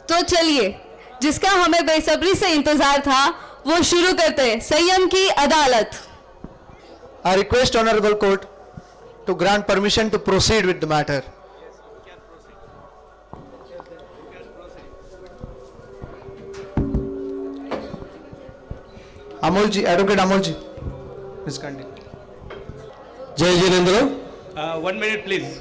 तो चलिए, जिसका हमें बेसब्री से इंतजार था वो शुरू करते हैं। संयम की अदालत। I request Honorable Court to grant permission to proceed with the matter. Amol ji, Advocate Amol ji, please continue. जय Jinendra. 1 minute, please.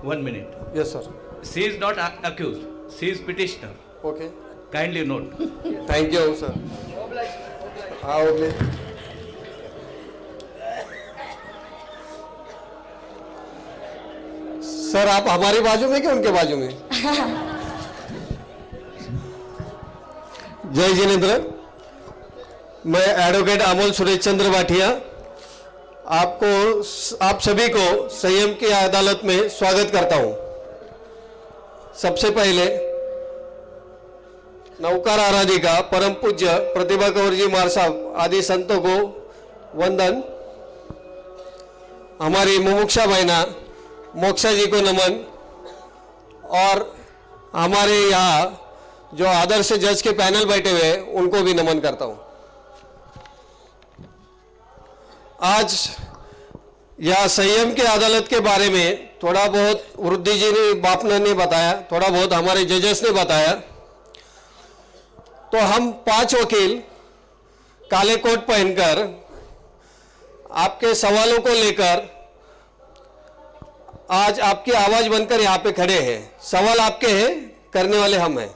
1 minute. Yes sir. She is not accused. She is petitioner. Okay, Kindly note. Thank you sir. हाँ okay. Sir आप हमारी बाजू में कि उनके बाजू में? जय जिनेंद्र, मैं एडवोकेट अमोल सुरेश चंद्र भाटिया आप सभी को संयम की अदालत में स्वागत करता हूं। सबसे पहले नौकार आराधिका परम पूज्य प्रतिभा कंवर जी महाराज साहब आदि संतों को वंदन, हमारी मुमुक्षा बहना मोक्षा जी को नमन, और हमारे यहाँ जो आदर्श जज के पैनल बैठे हुए उनको भी नमन करता हूँ। आज यह संयम की अदालत के बारे में थोड़ा बहुत वृद्धि जी ने बापना ने बताया, थोड़ा बहुत हमारे जजेस ने बताया। तो हम 5 वकील काले कोट पहनकर आपके सवालों को लेकर आज आपकी आवाज बनकर यहाँ पे खड़े हैं। सवाल आपके हैं, करने वाले हम हैं।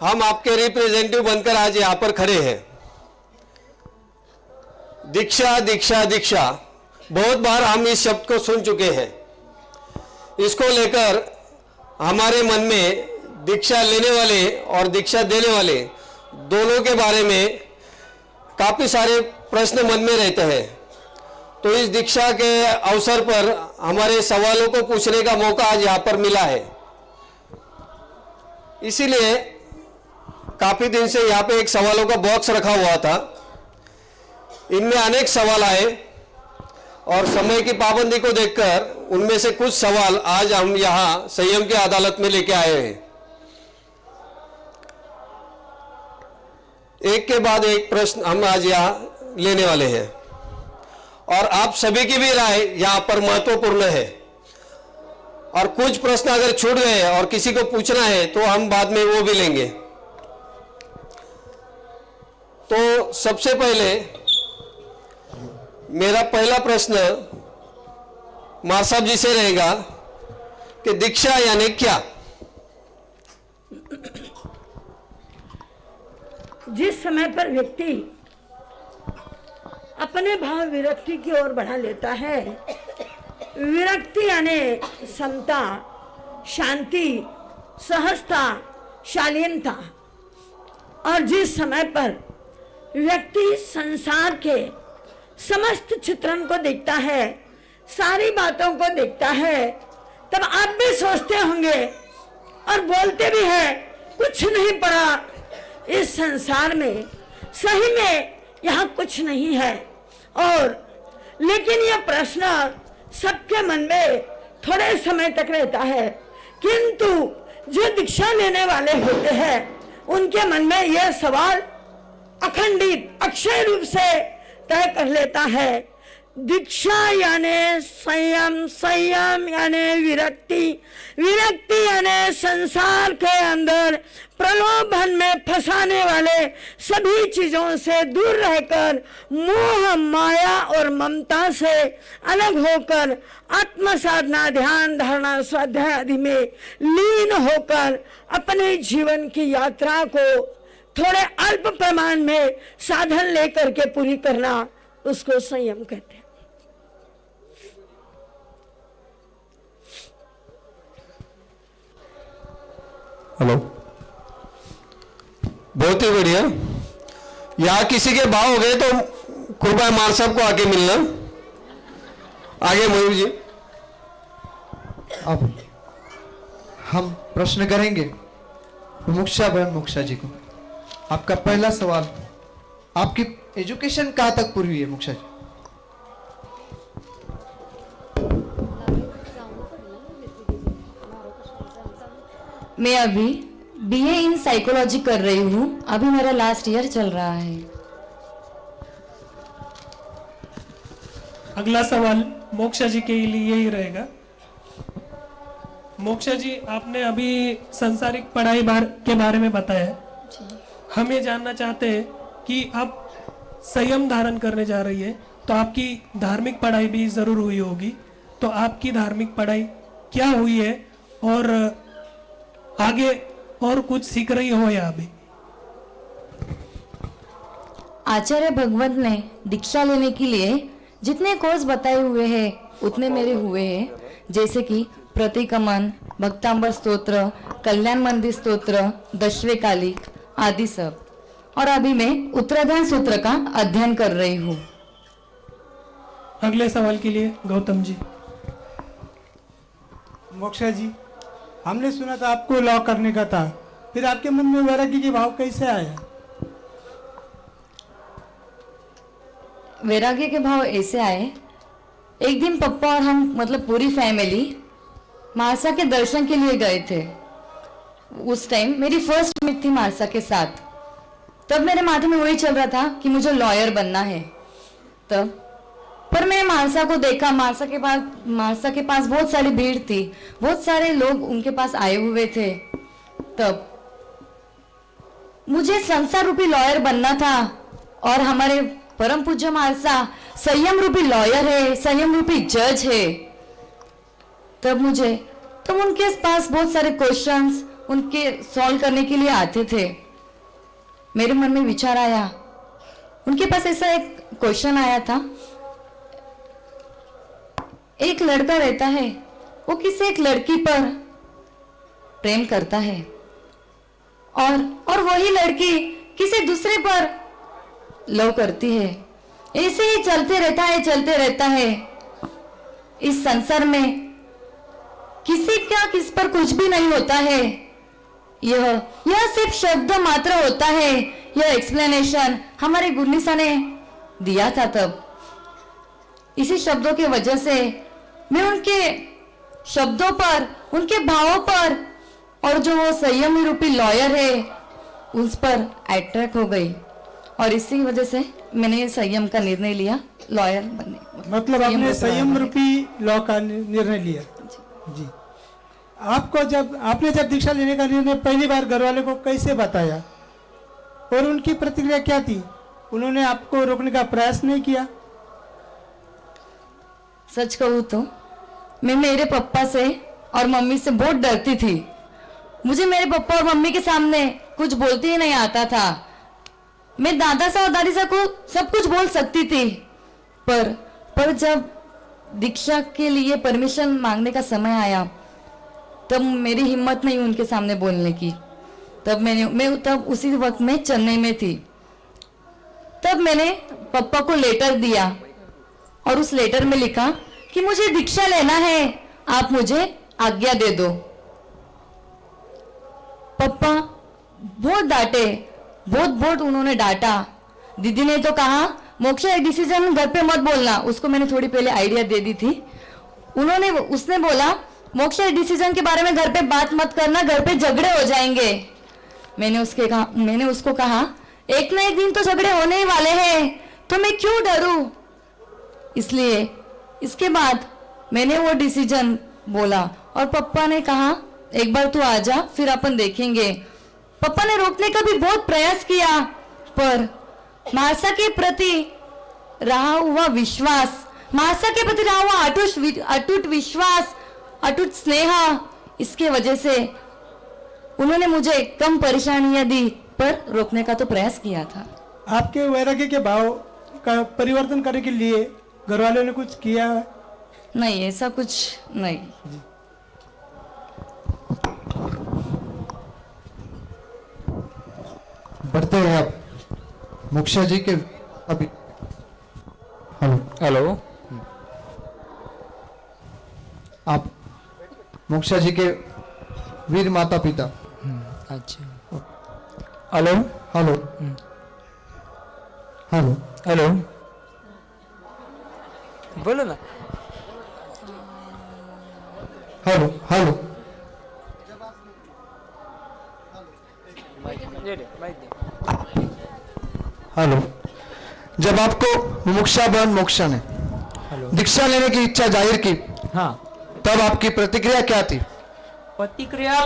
हम आपके रिप्रेजेंटेटिव बनकर आज यहाँ पर खड़े हैं। दीक्षा दीक्षा दीक्षा, बहुत बार हम इस शब्द को सुन चुके हैं। इसको लेकर हमारे मन में दीक्षा लेने वाले और दीक्षा देने वाले दोनों के बारे में काफी सारे प्रश्न मन में रहते हैं। तो इस दीक्षा के अवसर पर हमारे सवालों को पूछने का मौका आज यहाँ पर मिला है। इसीलिए काफी दिन से यहाँ पे एक सवालों का बॉक्स रखा हुआ था। इनमें अनेक सवाल आए और समय की पाबंदी को देखकर उनमें से कुछ सवाल आज हम यहाँ संयम की अदालत में लेके आए हैं। एक के बाद एक प्रश्न हम आज यहाँ लेने वाले हैं और आप सभी की भी राय यहाँ पर महत्वपूर्ण है। और कुछ प्रश्न अगर छूट गए और किसी को पूछना है तो हम बाद में वो भी लेंगे। तो सबसे पहले मेरा पहला प्रश्न मार साहब जी से रहेगा कि दीक्षा यानी क्या? जिस समय पर व्यक्ति अपने भाव विरक्ति की ओर बढ़ा लेता है, विरक्ति यानी समता, शांति, सहजता, शालीनता, और जिस समय पर व्यक्ति संसार के समस्त चित्रण को देखता है, सारी बातों को देखता है, तब आप भी सोचते होंगे और बोलते भी हैं, कुछ नहीं पड़ा इस संसार में, सही में यहाँ कुछ नहीं है। और लेकिन यह प्रश्न सबके मन में थोड़े समय तक रहता है, किंतु जो दीक्षा लेने वाले होते हैं उनके मन में यह सवाल अखंडित अक्षय रूप से तय कर लेता है। दीक्षा यानी संयम, संयम यानी विरक्ति, विरक्ति यानी संसार के अंदर प्रलोभन में फंसाने वाले सभी चीजों से दूर रहकर मोह, माया और ममता से अलग होकर आत्म साधना, ध्यान, धारणा, स्वाध्याय आदि में लीन होकर अपने जीवन की यात्रा को थोड़े अल्प प्रमाण में साधन लेकर के पूरी करना, उसको संयम कहते हैं। हेलो, बहुत ही बढ़िया। यहाँ किसी के भाव हो गए तो कृपया मार साहब को आके मिलना। आगे मयूर जी। अब हम प्रश्न करेंगे मुमुक्षा बहन मुक्षा जी को। आपका पहला सवाल, आपकी एजुकेशन कहाँ तक पूरी हुई है मुक्षा जी? मैं अभी बीए इन साइकोलॉजी कर रही हूँ। अभी मेरा लास्ट ईयर चल रहा है। अगला सवाल मोक्षा जी के लिए ही रहेगा। मोक्षा जी, आपने अभी सांसारिक पढ़ाई के बारे में बताया। हम ये जानना चाहते हैं कि आप संयम धारण करने जा रही है, तो आपकी धार्मिक पढ़ाई भी जरूर हुई होगी। तो आपकी धार्मिक पढ़ाई क्या हुई है और आगे और कुछ सीख रही हो या अभी? आचार्य भगवत ने दीक्षा लेने के लिए जितने कोर्स बताए हुए हैं उतने मेरे हुए हैं, जैसे कि प्रतिकमन, भक्तांबर स्तोत्र, कल्याण मंदिर स्तोत्र, दशवेकालिक आदि सब। और अभी मैं उत्तराधान सूत्र का अध्ययन कर रही हूँ। अगले सवाल के लिए गौतम जी। मोक्षा जी, हमने सुना था आपको लॉ करने का था, फिर आपके मन में वैराग्य के भाव कैसे आया? वैराग्य के भाव ऐसे आए, एक दिन पप्पा और हम मतलब पूरी फैमिली महासा के दर्शन के लिए गए थे। उस टाइम मेरी फर्स्ट मीट थी महासा के साथ। तब मेरे माथे में वही चल रहा था कि मुझे लॉयर बनना है। तब पर मैंने महासा को देखा। महासा के पास बहुत सारी भीड़ थी, बहुत सारे लोग उनके पास आए हुए थे। तब मुझे संसार रूपी लॉयर बनना था और हमारे परम पूज्य महासा संयम रूपी लॉयर है, संयम रूपी जज है। तब उनके पास बहुत सारे क्वेश्चंस उनके सॉल्व करने के लिए आते थे। मेरे मन में विचार आया, उनके पास ऐसा एक क्वेश्चन आया था। एक लड़का रहता है, वो किसी एक लड़की पर प्रेम करता है और वही लड़की किसी दूसरे पर लव करती है। ऐसे ही चलते रहता है। इस संसार में किसी का किस पर कुछ भी नहीं होता है। यह सिर्फ शब्द मात्र होता है। यह एक्सप्लेनेशन हमारे गुरनिसा ने दिया था। तब इसी शब्दों की वजह से मैं उनके शब्दों पर, उनके भावों पर और जो वो संयम रूपी लॉयर है उस पर अट्रैक्ट हो गई। और इसी वजह से मैंने ये संयम का निर्णय लिया, लॉयर बनने। मतलब आपने संयम रूपी लॉ का निर्णय लिया? जी। आपने जब दीक्षा लेने का निर्णय पहली बार घर वाले को कैसे बताया और उनकी प्रतिक्रिया क्या थी? उन्होंने आपको रोकने का प्रयास नहीं किया? सच कहूँ तो मैं मेरे पापा से और मम्मी से बहुत डरती थी। मुझे मेरे पापा और मम्मी के सामने कुछ बोलते ही नहीं आता था। मैं दादा सा और दादी सा को सब कुछ बोल सकती थी, पर जब दीक्षा के लिए परमिशन मांगने का समय आया तब मेरी हिम्मत नहीं उनके सामने बोलने की। तब उसी वक्त में चेन्नई में थी। तब मैंने पापा को लेटर दिया और उस लेटर में लिखा कि मुझे दीक्षा लेना है, आप मुझे आज्ञा दे दो। पापा बहुत डांटे, बहुत उन्होंने डांटा। दीदी ने तो कहा मोक्षा एक डिसीजन घर पे मत बोलना, उसको मैंने थोड़ी पहले आइडिया दे दी थी। उसने बोला मोक्षा डिसीजन के बारे में घर पे बात मत करना, घर पे झगड़े हो जाएंगे। मैंने उसको कहा एक ना एक दिन तो झगड़े होने ही वाले हैं, तो मैं क्यों डरूं। इसलिए इसके बाद मैंने वो डिसीजन बोला और पापा ने कहा एक बार तू आजा, फिर अपन देखेंगे। पापा ने रोकने का भी बहुत प्रयास किया, पर महासा के प्रति रहा हुआ विश्वास, महासा के प्रति रहा हुआ अटूट विश्वास, अटूट स्नेह, इसके वजह से उन्होंने मुझे कम परेशानियां दी, पर रोकने का तो प्रयास किया था। आपके वैराग्य के भाव का परिवर्तन करने के लिए घर वालों ने कुछ किया? नहीं, ऐसा कुछ नहीं। बढ़ते हैं आप मोक्षा जी के। अभी हेलो, आप मोक्षा जी के वीर माता पिता। अच्छा, हेलो हेलो हेलो हेलो, बोलो ना। हेलो हेलो ये ले माइक दे। हेलो, जब आपको मुमुक्षा बहन मोक्षा ने दीक्षा लेने की इच्छा जाहिर की, हाँ, तब आपकी प्रतिक्रिया क्या थी? प्रतिक्रिया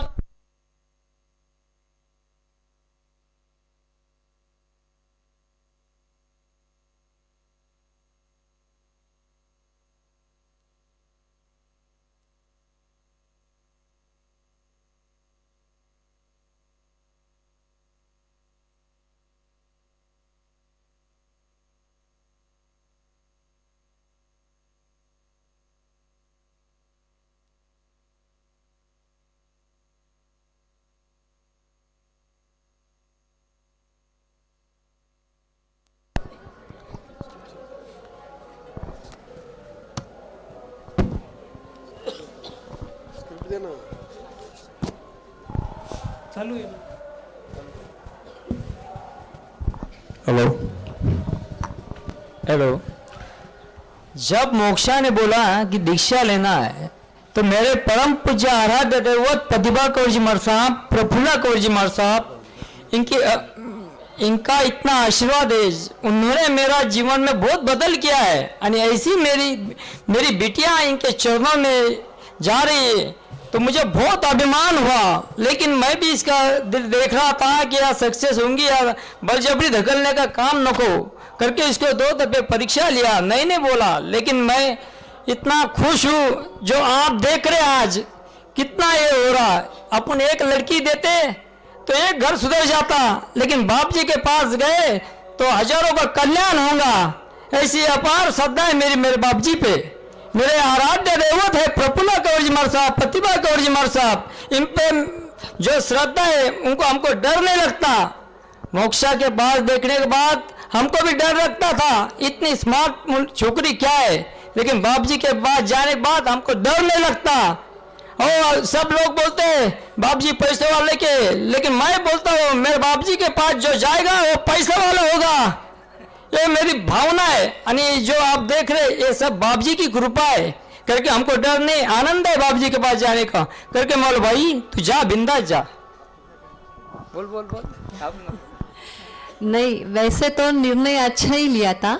चालू है। Hello, hello. जब मोक्षा ने बोला कि दीक्षा लेना है तो मेरे परम पूज्य आराध्य दैवत प्रतिभा कौर जी मर साहब, प्रफुल्ला कौर जी मर साहब, इनका इतना आशीर्वाद है, उन्होंने मेरा जीवन में बहुत बदल किया है। और ऐसी मेरी बिटिया इनके चरणों में जा रही है तो मुझे बहुत अभिमान हुआ। लेकिन मैं भी इसका दिल देख रहा था कि यार सक्सेस होंगी यार, बलजबरी धकलने का काम न को करके इसको 2 दफे परीक्षा लिया, नहीं बोला। लेकिन मैं इतना खुश हूँ जो आप देख रहे हैं आज कितना ये हो रहा है। अपन एक लड़की देते तो एक घर सुधर जाता, लेकिन बाप जी के पास गए तो हजारों का कल्याण होगा। ऐसी अपार श्रद्धा है मेरे बाप जी पे। मेरे आराध्य देवत है प्रफुल्ला कौर जी मर साहब, प्रतिभा कौर जी मर साहब, इन पे जो श्रद्धा है उनको हमको डर नहीं लगता। मोक्षा के पास देखने के बाद हमको भी डर लगता था, इतनी स्मार्ट छोकरी क्या है, लेकिन बाप जी के पास जाने के बाद हमको डर नहीं लगता। और सब लोग बोलते हैं बाप जी पैसे वाले के, लेकिन मैं बोलता हूँ मेरे बाप जी के पास जो जाएगा वो पैसा वाला होगा। ये मेरी भावना है। यानी जो आप देख रहे ये सब बाप जी की कृपा है करके हमको डर नहीं, आनंद है बाप जी के पास जाने का करके। मौल भाई तू जा, बिंदास जा। बोल बोल बोल। नहीं, वैसे तो निर्णय अच्छा ही लिया था।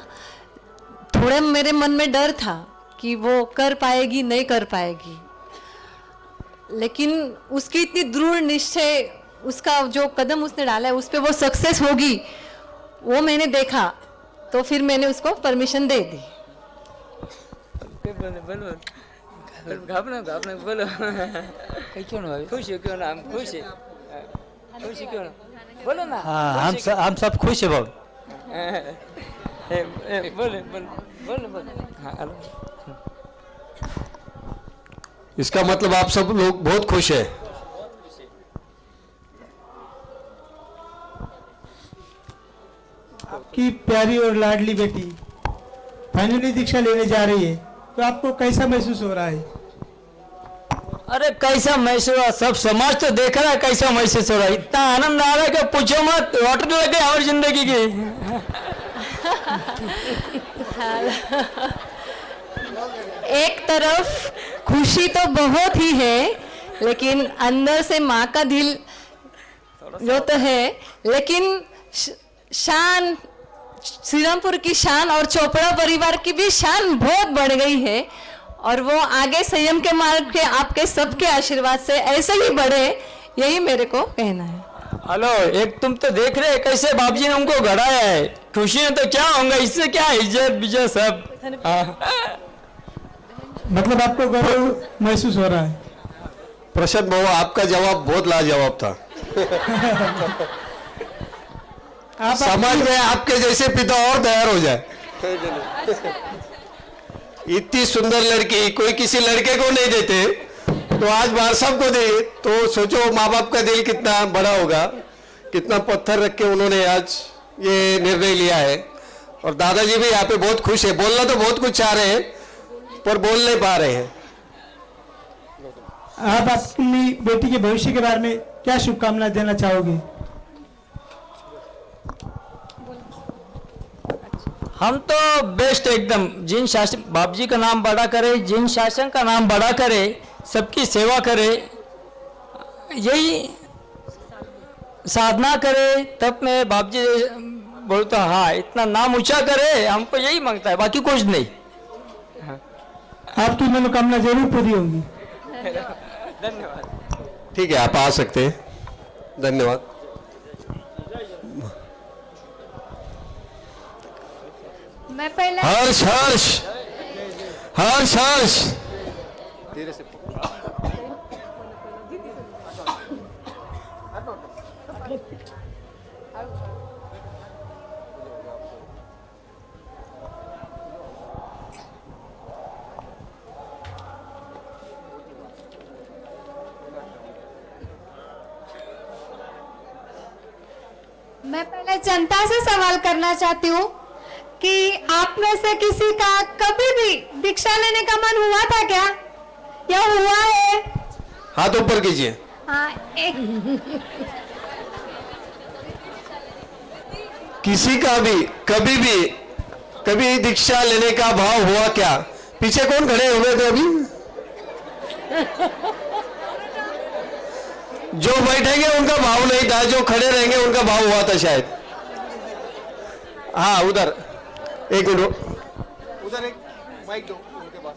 थोड़े मेरे मन में डर था कि वो कर पाएगी नहीं कर पाएगी, लेकिन उसकी इतनी दृढ़ निश्चय, उसका जो कदम उसने डाला है उस पर वो सक्सेस होगी, वो मैंने देखा, तो फिर मैंने उसको परमिशन दे दी। बोलो क्यों ना खुश हो, क्यों ना हम खुश है, खुशी क्यों ना बोलो ना। हाँ, हम सब खुश है बहुत। बोले बोले हाँ। इसका मतलब आप सब लोग बहुत खुश है। आपकी प्यारी और लाडली बेटी फाइनली दीक्षा लेने जा रही है, तो आपको कैसा महसूस हो रहा है? अरे कैसा महसूस हो रहा, सब समाज तो देख रहा है कैसा महसूस हो रहा है। इतना आनंद आ रहा है कि पूछो मत, वाटर लगे हमारी जिंदगी की। एक तरफ खुशी तो बहुत ही है, लेकिन अंदर से माँ का दिल जो तो है, लेकिन शान, श्रीरामपुर की शान और चोपड़ा परिवार की भी शान बहुत बढ़ गई है, और वो आगे संयम के मार्ग के आपके सबके आशीर्वाद से ऐसे ही बढ़े, यही मेरे को कहना है। हेलो, एक तुम तो देख रहे कैसे बाप जी ने उनको गढ़ाया है, खुशी में तो क्या होगा, इससे क्या इज्जत विजय सब। मतलब आपको गौरव महसूस हो रहा है? प्रशांत बाबू, आपका जवाब बहुत लाजवाब था। समाज में आपके जैसे पिता और तैयार हो जाए। इतनी सुंदर लड़की कोई किसी लड़के को नहीं देते, तो आज बार साहब को दे, तो सोचो माँ बाप का दिल कितना बड़ा होगा, कितना पत्थर रख के उन्होंने आज ये निर्णय लिया है। और दादाजी भी यहाँ पे बहुत खुश है, बोलना तो बहुत कुछ चाह रहे हैं पर बोल नहीं पा रहे हैं। आप अपनी बेटी के भविष्य के बारे में क्या शुभकामना देना चाहोगे? हम तो बेस्ट एकदम, जिन शासन बाप जी का नाम बड़ा करे, जिन शासन का नाम बड़ा करे, सबकी सेवा करे, यही साधना करे तब मैं बाप जी बोलता हाँ इतना नाम ऊंचा करे, हमको यही मांगता है, बाकी कुछ नहीं। आपकी मनोकामना जरूर पूरी होगी। धन्यवाद। ठीक है, आप आ सकते हैं। धन्यवाद। मैं पहले हर्ष हर्ष हर्ष हर्ष मैं पहले जनता से सवाल करना चाहती हूँ कि आप में से किसी का कभी भी दीक्षा लेने का मन हुआ था क्या, या हुआ है? हाथ ऊपर कीजिए। हाँ, एक किसी का भी कभी दीक्षा लेने का भाव हुआ क्या? पीछे कौन खड़े हुए थे अभी? जो बैठेंगे उनका भाव नहीं था, जो खड़े रहेंगे उनका भाव हुआ था शायद। हाँ, उधर एक मिनट, उधर एक माइक दो उनके पास।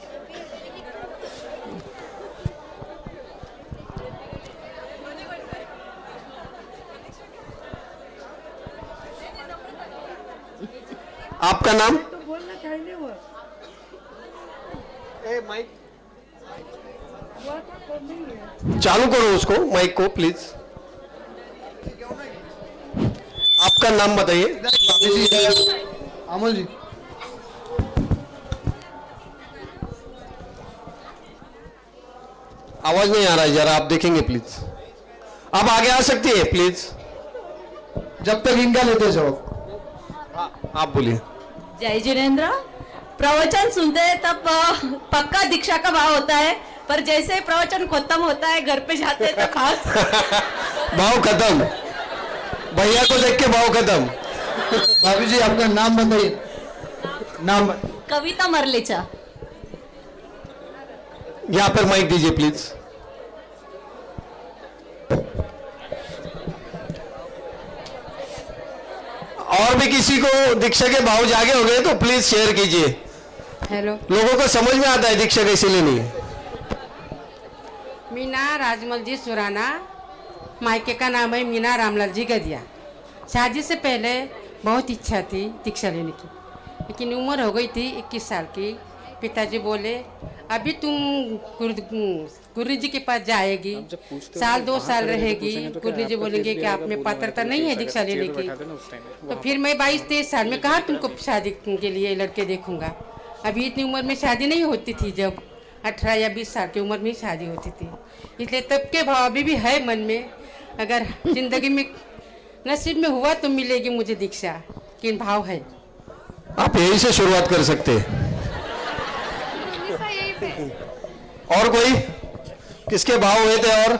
आपका नाम? तो बोलना चाहिए वो माइक चालू करो उसको, माइक को प्लीज। आपका नाम बताइए। अमोल जी, आवाज नहीं आ रहा है, जरा आप देखेंगे प्लीज। आप आगे आ सकती है प्लीज। जब तक इनका लेते जाओ। आप बोलिए। जय जिनेन्द्र। प्रवचन सुनते हैं तब पक्का दीक्षा का भाव होता है, पर जैसे प्रवचन खत्म होता है घर पे जाते हैं तो खास भाव खत्म। भैया को देख के भाव खत्म। भाभी जी, आपका नाम बताइए। नाम? कविता मरलेचा। यहाँ पर माइक दीजिए प्लीज। और भी किसी को दीक्षा के भाव जागे हो गए तो प्लीज शेयर कीजिए। हेलो, लोगों को समझ में आता है दीक्षा कैसे लेनी है। मीना राजमल जी सुराना, मायके का नाम है मीना रामलाल जी गदिया। शादी से पहले बहुत इच्छा थी दीक्षा लेने की, लेकिन उम्र हो गई थी 21 साल की। पिताजी बोले अभी तुम गुरु जी के पास जाएगी, साल 2 साल रहेगी, गुरु जी बोलेंगे कि आप में पात्रता नहीं है दीक्षा लेने की। तो फिर मैं 22-23 साल में कहा तुमको शादी के लिए लड़के देखूंगा। अभी इतनी उम्र में शादी नहीं होती थी, जब 18 या 20 साल की उम्र में ही शादी होती थी। इसलिए तब के भाव अभी भी है मन में। अगर जिंदगी में नसीब में हुआ तो मिलेगी मुझे दीक्षा, किन भाव है। आप यही से शुरुआत कर सकते हैं। और कोई किसके भाव हुए थे? और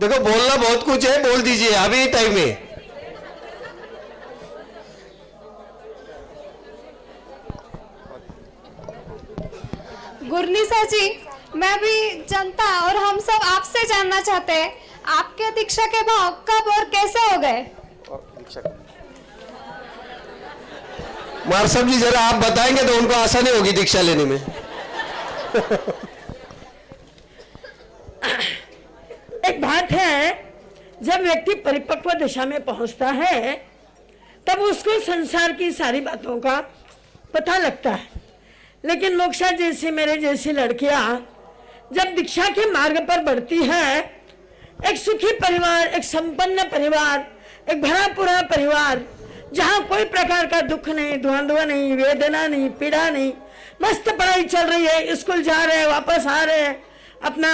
देखो, बोलना बहुत कुछ है, बोल दीजिए अभी टाइम में। गुरनीसा जी, मैं भी जनता और हम सब आपसे जानना चाहते हैं, आपके दीक्षा के भाव कब और कैसे हो गए? मारसब जी, जरा आप बताएंगे तो उनको आसानी होगी दीक्षा लेने में। एक बात है, जब व्यक्ति परिपक्व दशा में पहुंचता है तब उसको संसार की सारी बातों का पता लगता है। लेकिन मोक्षा जैसी, मेरे जैसी लड़कियां जब दीक्षा के मार्ग पर बढ़ती है, एक सुखी परिवार, एक संपन्न परिवार, एक भरा पूरा परिवार, जहाँ कोई प्रकार का दुख नहीं, द्वंद्व नहीं, वेदना नहीं, पीड़ा नहीं, मस्त पढ़ाई चल रही है, स्कूल जा रहे हैं, वापस आ रहे हैं, अपना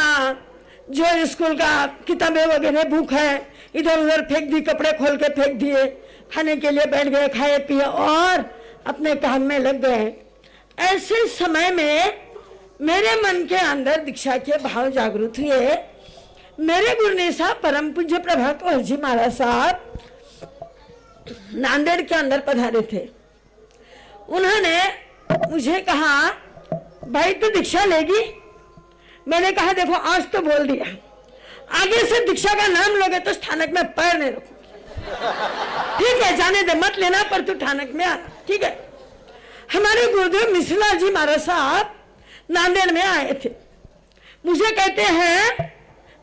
जो स्कूल का किताबें वगैरह बुक है इधर उधर फेंक दी, कपड़े खोल के फेंक दिए, खाने के लिए बैठ गए, खाए पिए और अपने काम में लग गए। ऐसे समय में मेरे मन के अंदर दीक्षा के भाव जागृत हुए। मेरे गुरनीसा परम पूज्य प्रभात कौर जी महाराज साहब नांदेड़ के अंदर पधारे थे। उन्होंने मुझे कहा, भाई तू दीक्षा लेगी? मैंने कहा देखो, आज तो बोल दिया, आगे से दीक्षा का नाम लोगे तो स्थानक में पैर नहीं रखूंगी। ठीक है, जाने दे, मत लेना, पर तू ठानक में आ। ठीक है। हमारे गुरुदेव मिश्रलाल जी महाराज साहब नांदेड़ में आए थे। मुझे कहते हैं,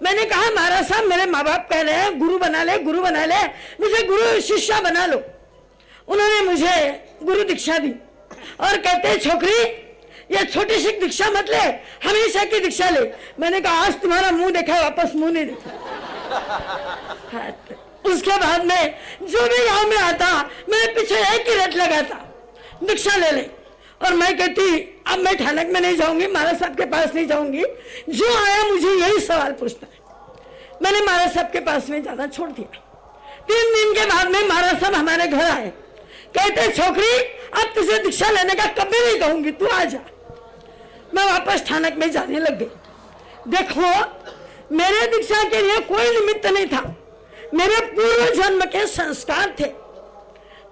मैंने कहा महाराज साहब मेरे माँ बाप कह रहे हैं गुरु बना ले, गुरु बना ले, मुझे गुरु शिष्या बना लो। उन्होंने मुझे गुरु दीक्षा दी और कहते छोकरी ये छोटी सी दीक्षा मत ले, हमेशा की दीक्षा ले। मैंने कहा आज तुम्हारा मुंह देखा, वापस मुंह नहीं देखा। उसके बाद में जो भी गांव में आता मेरे पीछे एक ही रट लगाता, दीक्षा ले ले। और मैं कहती अब मैं ठानक में नहीं जाऊंगी, महाराज साहब के पास नहीं जाऊंगी। जो आया मुझे यही सवाल पूछता है। मैंने महाराज साहब के पास में जाना छोड़ दिया। 3 दिन के बाद में महाराज साहब हमारे घर आए, कहते छोकरी अब तुझे दीक्षा लेने का कभी नहीं कहूंगी, तू आ जा। मैं वापस ठानक में जाने लग गई। देखो मेरे दीक्षा के लिए कोई निमित्त नहीं था, मेरे पूर्व जन्म के संस्कार थे।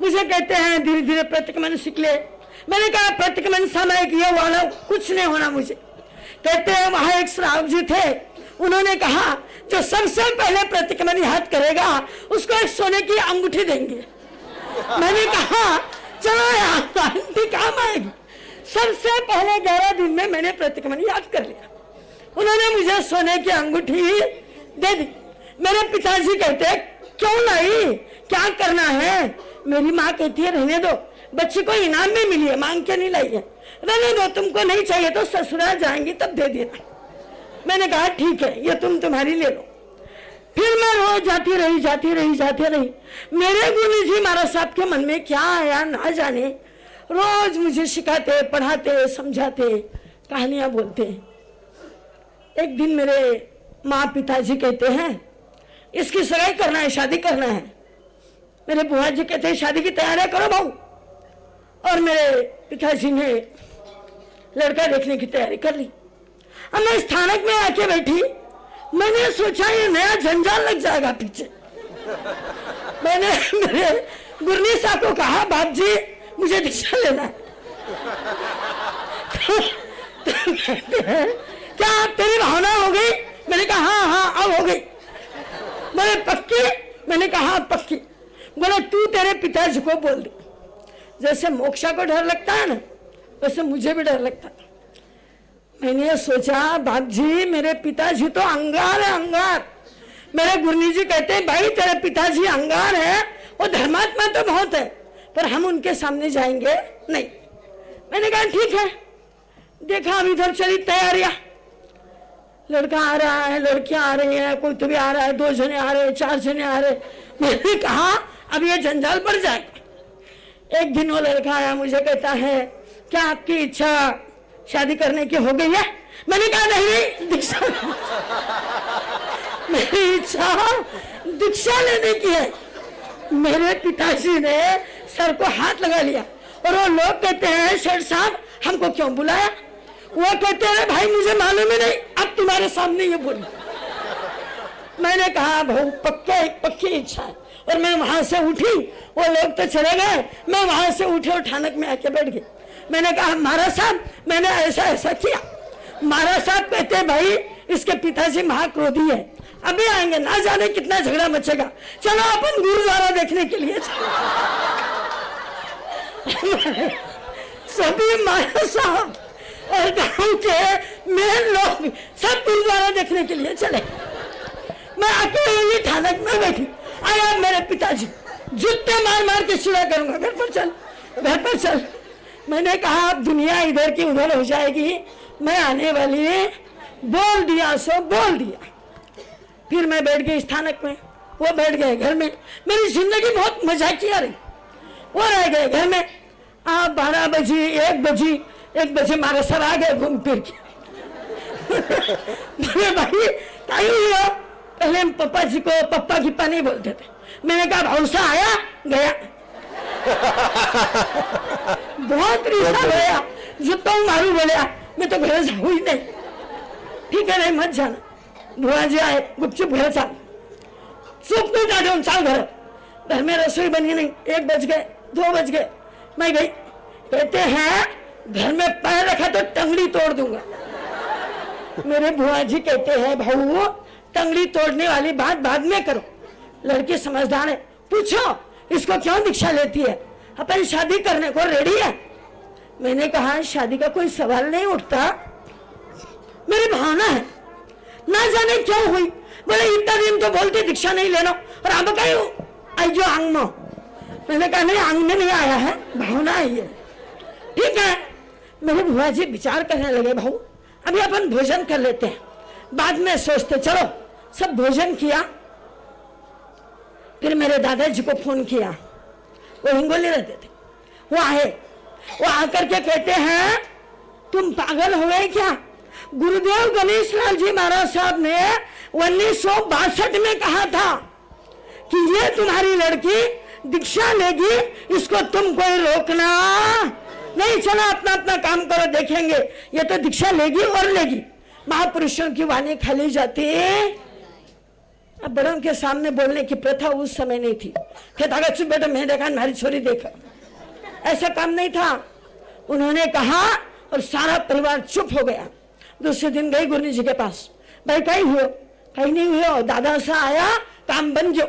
मुझे कहते हैं धीरे धीरे प्रतिक्रमण सीख ले। मैंने कहा प्रतिक्रमण सामयिक ये वाला कुछ नहीं होना मुझे। कहते हैं वहां एक श्रावक जी थे, उन्होंने कहा जो सबसे पहले प्रतिक्रमण याद करेगा उसको एक सोने की अंगूठी देंगे। मैंने कहा चलो यार आंटी काम आएगी। सबसे पहले 11 दिन में मैंने प्रतिक्रमण याद कर लिया। उन्होंने मुझे सोने की अंगूठी दे दी। मेरे पिताजी कहते क्यों लाई, क्या करना है? मेरी माँ कहती है रहने दो, बच्ची को इनाम में मिली है, मांग के नहीं लाई है, रहने दो, तुमको नहीं चाहिए तो ससुराल जाएंगी तब दे देना। मैंने कहा ठीक है ये तुम्हारी ले लो। फिर मैं रोज जाती रही। मेरे गुरु जी महाराज साहब के मन में क्या आया ना जाने, रोज मुझे सिखाते, पढ़ाते, समझाते, कहानियां बोलते। एक दिन मेरे माँ पिताजी कहते हैं इसकी सगाई करना है, शादी करना है। मेरे बुआ जी कहते हैं शादी की तैयारियां करो भाऊ। और मेरे पिताजी ने लड़का देखने की तैयारी कर ली। अब मैं स्थानक में आके बैठी, मैंने सोचा ये नया जंजाल लग जाएगा पीछे। मैंने मेरे गुरनी साहब को कहा बाप जी मुझे दीक्षा लेना है। तो कहते हैं क्या तेरी भावना हो गई? मैंने कहा हाँ अब हो गई। बोले पक्की? मैंने कहा पक्की। बोले तू तेरे पिताजी को बोल दे। जैसे मोक्षा को डर लगता है ना, वैसे मुझे भी डर लगता था। मैंने सोचा बाप जी मेरे पिताजी तो अंगार है, अंगार। मेरे गुरनी जी कहते हैं भाई तेरे पिताजी अंगार है, वो धर्मात्मा तो बहुत है, पर हम उनके सामने जाएंगे नहीं। मैंने कहा ठीक है। देखा अब इधर चली तैयारियां, लड़का आ रहा है, लड़कियां आ रही है, कोई तो भी आ रहा है, 2 जने आ रहे, 4 जने आ रहे। मैंने कहा अब ये जंजाल बढ़ जाएगा। एक दिन वो लड़का आया, मुझे कहता है क्या आपकी इच्छा शादी करने की हो गई है? मैंने कहा नहीं दीक्षा मेरी इच्छा दीक्षा लेने की है। मेरे पिताजी ने सर को हाथ लगा लिया और वो लोग कहते हैं शेठ साहब हमको क्यों बुलाया? वो कहते हैं भाई मुझे मालूम ही नहीं, अब तुम्हारे सामने ये बोली। मैंने कहा भाऊ पक्की इच्छा है। और मैं वहां से उठी, वो लोग तो चले गए, मैं वहां से उठी और ठानक में आके बैठ गई। मैंने कहा महाराज साहब मैंने ऐसा किया। महाराज साहब कहते भाई इसके पिताजी महाक्रोधी है, अभी आएंगे, ना जाने कितना झगड़ा मचेगा, चलो अपन गुरुद्वारा देखने के लिए सभी महाराज साहब और गांव के मेन लोग सब गुरुद्वारा देखने के लिए चले। मैं अकेले ठानक में बैठी। आया मेरे पिताजी, जूते मार के सीधा करूंगा, घर पर चल। मैंने कहा अब दुनिया इधर की उधर हो जाएगी, मैं आने वाली है, बोल दिया सो बोल दिया। फिर मैं बैठ गई स्थानक में, वो बैठ गए घर में। मेरी जिंदगी बहुत मजाकिया रही। वो रह गए घर में। आप 12 बजे 1 बजे मारे सर आ गए घूम फिर के। भाई पहले हम पप्पा जी को पप्पा की पानी बोलते थे। मैंने कहा भौसा आया गया। बहुत रिश्ता गया, जितना मारू बोलिया मैं तो घर से हुई नहीं। ठीक है नहीं मत जाना, बुआ जी आए गुपचुप घर चाल, चुप नहीं जाते चाल घर में रसोई बनी नहीं। 1 बज गए 2 बज गए, मैं गई। कहते हैं घर में पैर रखा तो टंगड़ी तोड़ दूंगा। मेरे बुआ जी कहते हैं भाऊ टंगड़ी तोड़ने वाली बात बाद में करो, लड़की समझदार है, पूछो इसको क्यों दीक्षा लेती है, अपन शादी करने को रेडी है। मैंने कहा शादी का कोई सवाल नहीं उठता, मेरी भावना है, ना जाने क्यों हुई। बोले इतना दिन तो बोलते दीक्षा नहीं लेना और अब कहीं आई जो आंग में। मैंने कहा नहीं आंग में नहीं आया है, भावना है ये। ठीक है, मेरे बुआ जी विचार करने लगे भाऊ अभी अपन भोजन कर लेते हैं, बाद में सोचते। चलो सब भोजन किया, फिर मेरे दादाजी को फोन किया, वो हिंगोली रहते थे, वो आए, वो आकर के कहते हैं तुम पागल हो गए क्या, गुरुदेव गणेश लाल जी महाराज साहब ने 1962 में कहा था कि ये तुम्हारी लड़की दीक्षा लेगी, इसको तुम कोई रोकना नहीं, चलो अपना अपना काम करो, देखेंगे ये तो दीक्षा लेगी और लेगी। महापुरुषों की वाणी खाली जाती है। अब बड़ों के सामने बोलने की प्रथा उस समय नहीं थी। कहता चुप बेटा मैं देखा हमारी छोरी देखा, ऐसा काम नहीं था। उन्होंने कहा और सारा परिवार चुप हो गया। दूसरे दिन गई गुरु जी के पास, भाई कहीं हुए, कहीं नहीं हुए, दादा सा आया काम बन जो।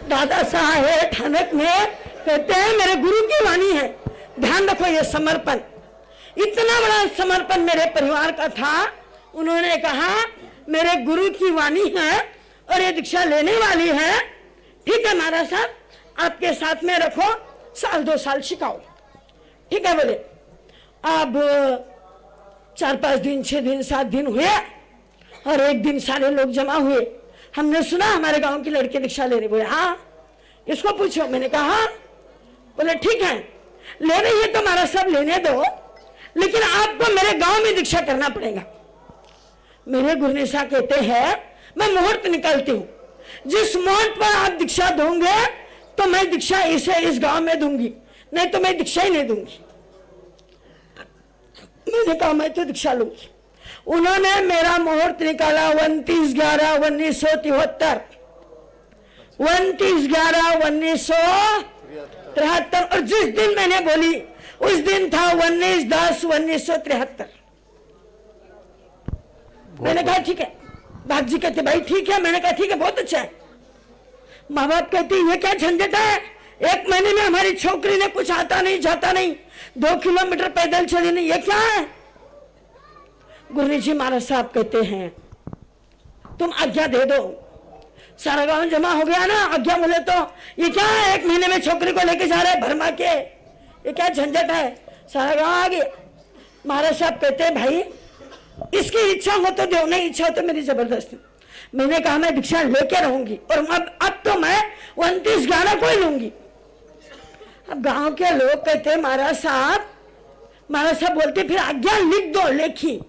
दादा सा है ठानक में, कहते हैं मेरे गुरु की वाणी है, ध्यान रखो ये समर्पण, इतना बड़ा समर्पण मेरे परिवार का था। उन्होंने कहा मेरे गुरु की वाणी है और ये दीक्षा लेने वाली है, ठीक है महाराज साहब आपके साथ में रखो, 1-2 साल सिखाओ। ठीक है बोले। अब 4-5 दिन 6 दिन 7 दिन हुए और एक दिन सारे लोग जमा हुए। हमने सुना हमारे गांव की लड़की दीक्षा ले रही। बोले हाँ इसको पूछो। मैंने कहा, बोले ठीक है ले रही है तो हमारा सब लेने दो, लेकिन आपको मेरे गांव में दीक्षा करना पड़ेगा। मेरे गुरु साहब कहते हैं मैं मुहूर्त निकालती हूँ, जिस मुहूर्त पर आप दीक्षा दोगे तो मैं दीक्षा इसे इस गांव में दूंगी, नहीं तो मैं दीक्षा ही नहीं दूंगी। मैंने कहा मैं तो दीक्षा लूंगी। उन्होंने मेरा मुहूर्त निकाला 29/11/1973, 29/11/1973, और जिस दिन मैंने बोली उस दिन था 19/10/1973। मैंने कहा ठीक है। बाप जी कहते भाई ठीक है। मैंने कहा ठीक है बहुत अच्छा है। माँ बाप कहती ये क्या झंझट है, 1 महीने में हमारी छोकरी ने कुछ आता नहीं जाता नहीं, 2 किलोमीटर पैदल चली नहीं, ये क्या है। गुरु जी महाराज साहब कहते हैं तुम आज्ञा दे दो। सारा गांव जमा हो गया ना, आज्ञा बोले तो ये क्या है, 1 महीने में छोकरी को लेके जा रहे भरमा के, ये क्या झंझट है। सारा गांव आ गया। महाराज साहब कहते हैं भाई इसकी इच्छा हो तो दो, नहीं इच्छा हो तो मेरी जबरदस्ती। मैंने कहा मैं दीक्षा लेके रहूंगी और अब तो मैं 29/11 को ही लूंगी। अब गांव के लोग कहते हैं महाराज साहब बोलते फिर आज्ञा लिख दो, लिखी।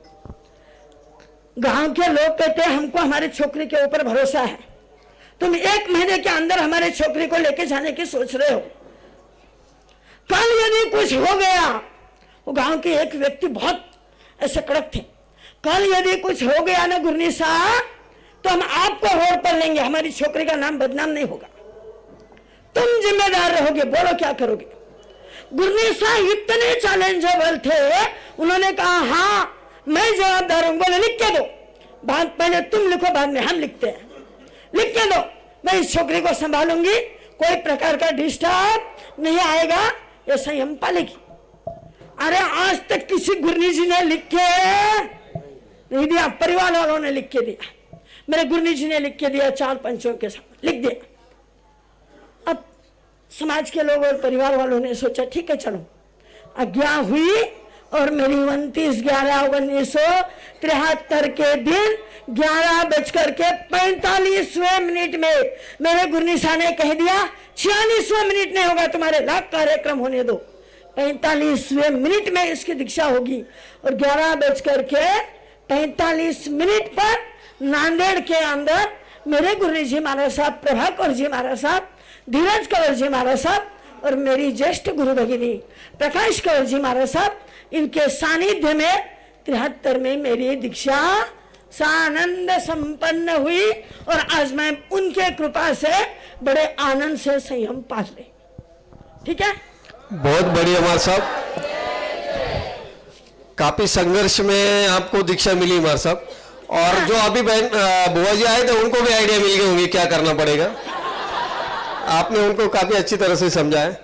गांव के लोग कहते हैं हमको हमारी छोकरी के ऊपर भरोसा है, तुम 1 महीने के अंदर हमारे छोकरी को लेके जाने की सोच रहे हो, कल यदि कुछ हो गया। वो गांव के एक व्यक्ति बहुत ऐसे कड़क थे, कल यदि कुछ हो गया ना गुरनी साहब तो हम आपको रोड पर लेंगे, हमारी छोकरी का नाम बदनाम नहीं होगा, तुम जिम्मेदार रहोगे, बोलो क्या करोगे। गुरनी साहब इतने चैलेंजेबल थे, उन्होंने कहा हाँ मैं जवाबदार हूं। बोले लिख के दो, बात पहले तुम लिखो बाद में हम लिखते हैं, लिख के दो, मैं इस छोकरी को संभालूंगी, कोई प्रकार का डिस्टर्ब नहीं आएगा, ये संयम पालेगी। अरे आज तक किसी गुरनी जी ने लिख के नहीं दिया, परिवार वालों ने लिख के दिया, मेरे गुरनी जी ने लिख के दिया, 4 पंचों के साथ लिख दिया। अब समाज के लोग और परिवार वालों ने सोचा ठीक है चलो, आज्ञा हुई और मेरी 29/11/1973 के दिन 11:45 में मेरे गुरनी साहब ने कह दिया 46वें मिनट नहीं होगा, तुम्हारे लाख कार्यक्रम होने दो, 45वें मिनट में इसकी दीक्षा होगी। और 11:45 पर नांदेड़ के अंदर मेरे गुरु जी महाराज साहब, प्रभाकर जी महाराज साहब, धीरज कंवर जी महाराज साहब और मेरी ज्येष्ठ गुरु भगिनी प्रकाश कंवर जी महाराज साहब, इनके सानिध्य में 73 में मेरी दीक्षा सानंद संपन्न हुई। और आज मैं उनके कृपा से बड़े आनंद से संयम पाल रही। ठीक है, बहुत बढ़िया मार साहब। काफी संघर्ष में आपको दीक्षा मिली मार साहब, और जो अभी बहन बुआ जी आए थे उनको भी आइडिया मिल गई होंगी क्या करना पड़ेगा। आपने उनको काफी अच्छी तरह से समझाया।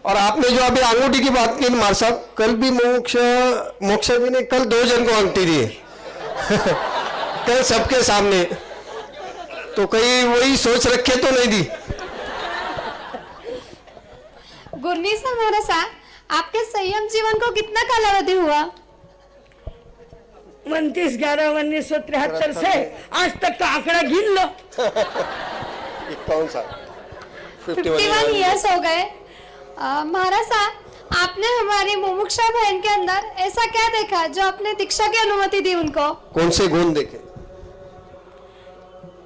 और आपने जो अभी अंगूठी की बात की मार साहब, कल भी मोक्षा जी ने कल 2 जन को अंगूठी दी है कल सबके सामने, तो कहीं वही सोच रखे तो नहीं दी। गुरनीस हमारा सा आपके संयम जीवन को कितना कालावधि हुआ? 29/11/1973 से आज तक का आंकड़ा गिन लो। कौन सा 51 ईयर्स हो गए। महाराज साहब, आपने हमारी मुमुक्षा बहन के अंदर ऐसा क्या देखा जो आपने दीक्षा की अनुमति दी उनको? कौन से गुण देखे?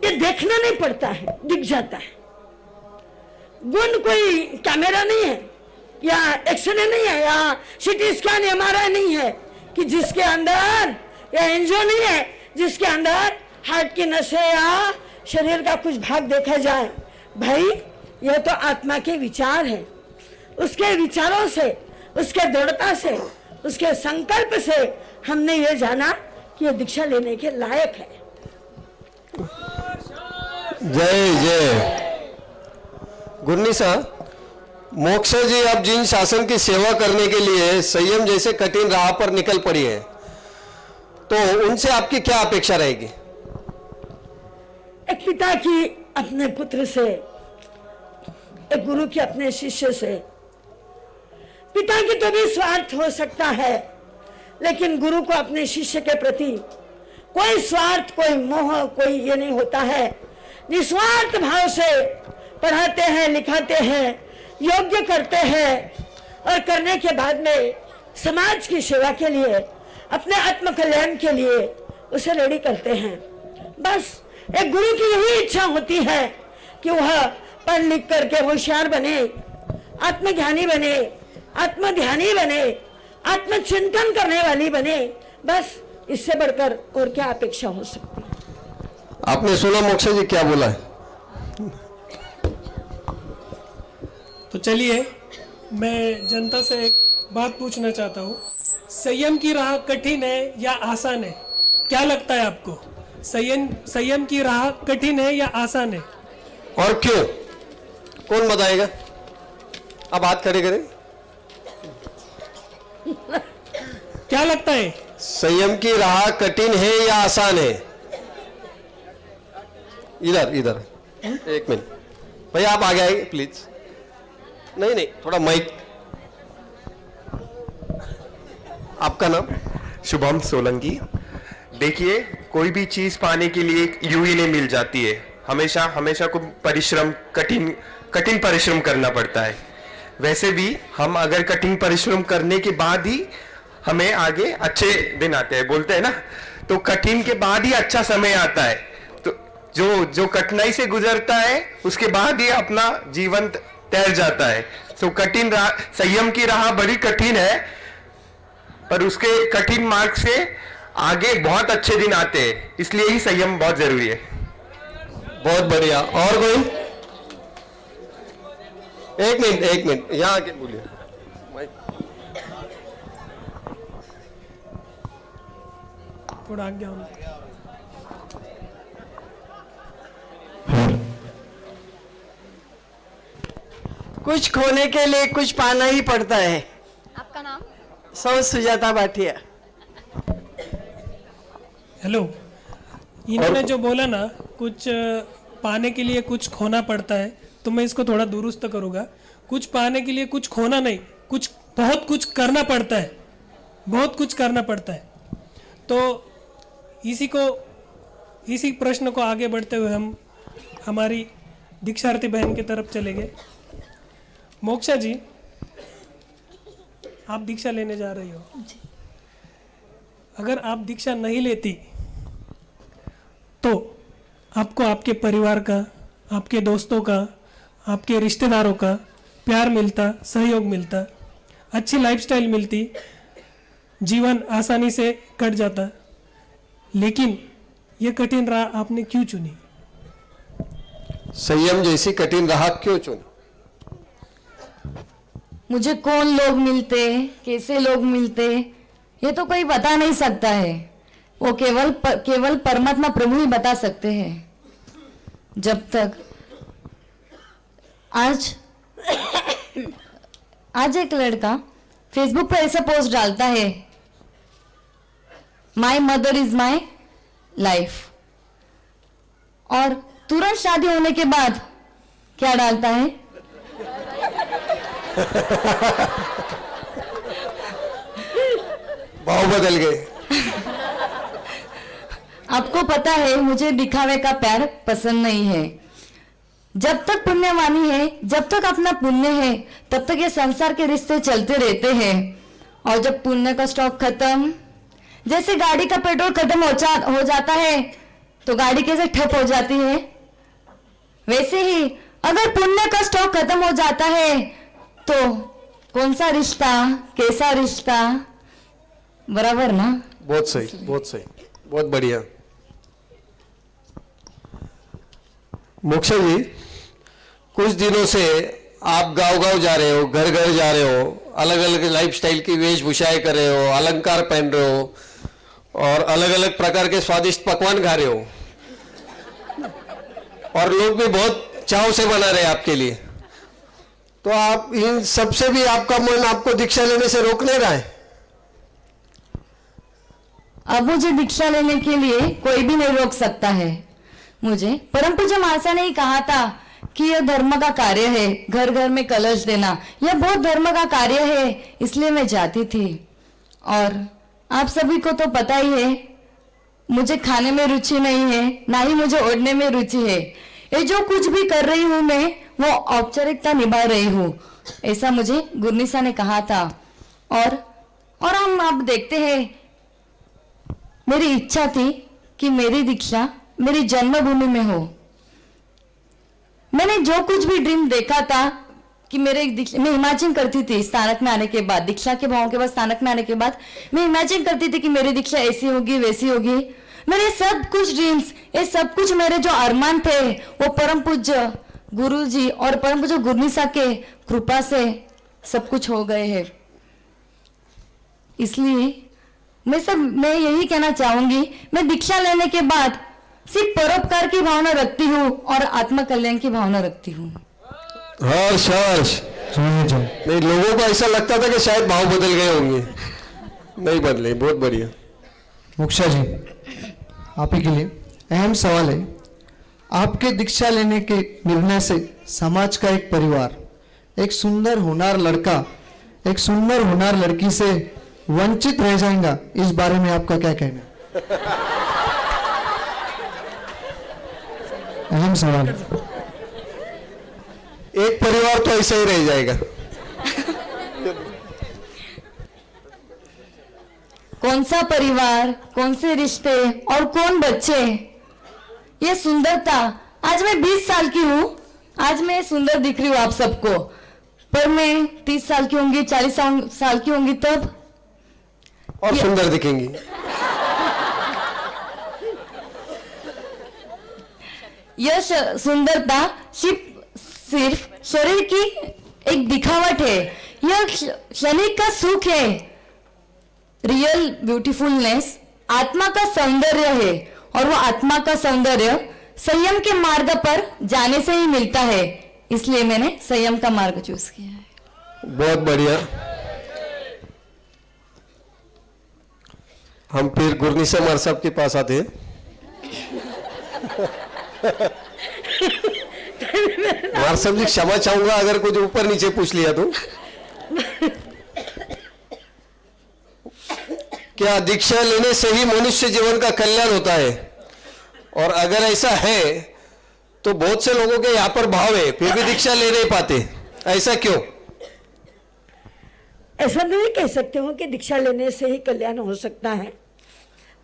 ये देखना नहीं पड़ता है, दिख जाता है। गुण कोई कैमरा नहीं है या एक्सरे नहीं है या सिटी स्कैन एमआरआई नहीं है कि जिसके अंदर, या एंजियो नहीं है जिसके अंदर हार्ट की नसें या शरीर का कुछ भाग देखा जाए। भाई, यह तो आत्मा के विचार है। उसके विचारों से, उसके दृढ़ता से, उसके संकल्प से हमने ये जाना कि ये दीक्षा लेने के लायक है। जय जय। गुरनी साहब, मोक्षा जी अब जिन शासन की सेवा करने के लिए संयम जैसे कठिन राह पर निकल पड़ी है, तो उनसे आपकी क्या अपेक्षा रहेगी? एक पिता की अपने पुत्र से, एक गुरु की अपने शिष्य से। पिता की तो भी स्वार्थ हो सकता है, लेकिन गुरु को अपने शिष्य के प्रति कोई स्वार्थ, कोई मोह, कोई ये नहीं होता है। निस्वार्थ भाव से पढ़ाते हैं, लिखाते हैं, योग्य करते हैं और करने के बाद में समाज की सेवा के लिए, अपने आत्म कल्याण के लिए उसे रेडी करते हैं। बस एक गुरु की यही इच्छा होती है कि वह पढ़ लिख करके होशियार बने, आत्मज्ञानी बने, आत्मध्यानी बने, आत्मचिंतन करने वाली बने। बस इससे बढ़कर और क्या अपेक्षा हो सकती है? आपने सुना मोक्षा जी क्या बोला है? तो चलिए, मैं जनता से एक बात पूछना चाहता हूँ। संयम की राह कठिन है या आसान है? क्या लगता है आपको? संयम की राह कठिन है या आसान है, और क्यों? कौन बताएगा? अब बात करे क्या लगता है? संयम की राह कठिन है या आसान है? इधर एक मिनट भैया, आप आगे आइए प्लीज। नहीं, थोड़ा माइक। आपका नाम? शुभम सोलंकी। देखिए, कोई भी चीज पाने के लिए यूं ही नहीं मिल जाती है। हमेशा को परिश्रम, कठिन परिश्रम करना पड़ता है। वैसे भी हम अगर कठिन परिश्रम करने के बाद ही हमें आगे अच्छे दिन आते हैं, बोलते हैं ना, तो कठिन के बाद ही अच्छा समय आता है। तो जो कठिनाई से गुजरता है उसके बाद ही अपना जीवन तैर जाता है। तो संयम की राह बड़ी कठिन है, पर उसके कठिन मार्ग से आगे बहुत अच्छे दिन आते हैं। इसलिए ही संयम बहुत जरूरी है। बहुत बढ़िया। और कोई? एक मिनट यहाँ आके बोलिए। थोड़ा आगे आओ। कुछ खोने के लिए कुछ पाना ही पड़ता है। आपका नाम? सौ सुजाता भाटिया। हेलो, इन्होंने जो बोला ना, कुछ पाने के लिए कुछ खोना पड़ता है, तो मैं इसको थोड़ा दुरुस्त करूँगा। कुछ पाने के लिए कुछ खोना नहीं, बहुत कुछ करना पड़ता है, बहुत कुछ करना पड़ता है। तो इसी प्रश्न को आगे बढ़ते हुए हम हमारी दीक्षार्थी बहन की तरफ चले गए। मोक्षा जी, आप दीक्षा लेने जा रही हो। अगर आप दीक्षा नहीं लेती तो आपको आपके परिवार का, आपके दोस्तों का, आपके रिश्तेदारों का प्यार मिलता, सहयोग मिलता, अच्छी लाइफस्टाइल मिलती, जीवन आसानी से कट जाता। लेकिन ये कठिन राह आपने क्यों चुनी? संयम जैसी कठिन राह क्यों चुनी? मुझे कौन लोग मिलते, कैसे लोग मिलते, ये तो कोई बता नहीं सकता है, वो केवल परमात्मा प्रभु ही बता सकते हैं। जब तक आज एक लड़का फेसबुक पर ऐसा पोस्ट डालता है, my mother is my life, और तुरंत शादी होने के बाद क्या डालता है? भाव बदल गए। आपको पता है मुझे दिखावे का प्यार पसंद नहीं है। जब तक पुण्यवानी है, जब तक अपना पुण्य है, तब तक ये संसार के रिश्ते चलते रहते हैं। और जब पुण्य का स्टॉक खत्म, जैसे गाड़ी का पेट्रोल खत्म हो जाता है तो गाड़ी कैसे ठप हो जाती है, वैसे ही अगर पुण्य का स्टॉक खत्म हो जाता है तो कौन सा रिश्ता, कैसा रिश्ता, बराबर ना? बहुत सही, बहुत सही, बहुत बढ़िया। मोक्षा जी, कुछ दिनों से आप गांव-गांव जा रहे हो, घर-घर जा रहे हो, अलग-अलग लाइफस्टाइल की वेशभूषाएं कर रहे हो, अलंकार पहन रहे हो और अलग-अलग प्रकार के स्वादिष्ट पकवान खा रहे हो, और लोग भी बहुत चाव से बना रहे हैं आपके लिए। तो आप इन सबसे भी आपका मन आपको दीक्षा लेने से रोक नहीं रहा है? अब मुझे दीक्षा लेने के लिए कोई भी नहीं रोक सकता है। मुझे परम पूज्य महाशय ने ही कहा था कि यह धर्म का कार्य है, घर घर में कलश देना, यह बहुत धर्म का कार्य है, इसलिए मैं जाती थी। और आप सभी को तो पता ही है, मुझे खाने में रुचि नहीं है, ना ही मुझे ओढ़ने में रुचि है। ये जो कुछ भी कर रही हूँ मैं, वो औपचारिकता निभा रही हूँ, ऐसा मुझे गुरनिसा ने कहा था। और हम अब देखते हैं, मेरी इच्छा थी कि मेरी दीक्षा मेरी जन्मभूमि में हो। मैंने जो कुछ भी ड्रीम देखा था कि मैं इमेजिन करती थी स्थानक में आने के बाद, दीक्षा के भावों के बाद स्थानक में आने के बाद मैं इमेजिन करती थी कि मेरी दीक्षा ऐसी होगी, वैसी होगी। मेरे सब कुछ ड्रीम्स, ये सब कुछ मेरे जो अरमान थे, वो परम पूज्य गुरु जी और परम पूज्य गुरनिसा के कृपा से सब कुछ हो गए हैं। इसलिए मैं यही कहना चाहूंगी, मैं दीक्षा लेने के बाद सिर्फ परोपकार की भावना रखती हूँ और आत्म कल्याण की भावना रखती हूँ। हर्ष हर्ष। नहीं, लोगों को ऐसा लगता था कि शायद भाव बदल गए होंगे, नहीं बदले। बहुत बढ़िया। मोक्षा जी, आप ही के लिए अहम सवाल है, आपके दीक्षा लेने के निर्णय से समाज का एक परिवार, एक सुंदर होनहार लड़का एक सुंदर होनहार लड़की से वंचित रह जाएगा, इस बारे में आपका क्या कहना है? अहम सवाल। एक परिवार तो ऐसा ही रह जाएगा। कौन सा परिवार, कौन से रिश्ते और कौन बच्चे, ये सुंदरता। आज मैं 20 साल की हूँ, आज मैं सुंदर दिख रही हूँ आप सबको, पर मैं 30 साल की होंगी, 40 साल की होंगी तब और सुंदर दिखेंगी। यह सुंदरता सिर्फ शरीर की एक दिखावट है, यह क्षणिक का सुख है। रियल ब्यूटीफुलनेस आत्मा का सौंदर्य है, और वो आत्मा का सौंदर्य संयम के मार्ग पर जाने से ही मिलता है। इसलिए मैंने संयम का मार्ग चूज किया है। बहुत बढ़िया। हम फिर गुरनिसा मार साहब के पास आते हैं। मार साहब जी, क्षमा चाहूंगा अगर कुछ ऊपर नीचे पूछ लिया तो। क्या दीक्षा लेने से ही मनुष्य जीवन का कल्याण होता है? और अगर ऐसा है तो बहुत से लोगों के यहाँ पर भाव है, फिर भी दीक्षा ले नहीं पाते, ऐसा क्यों? ऐसा नहीं कह सकते हो कि दीक्षा लेने से ही कल्याण हो सकता है।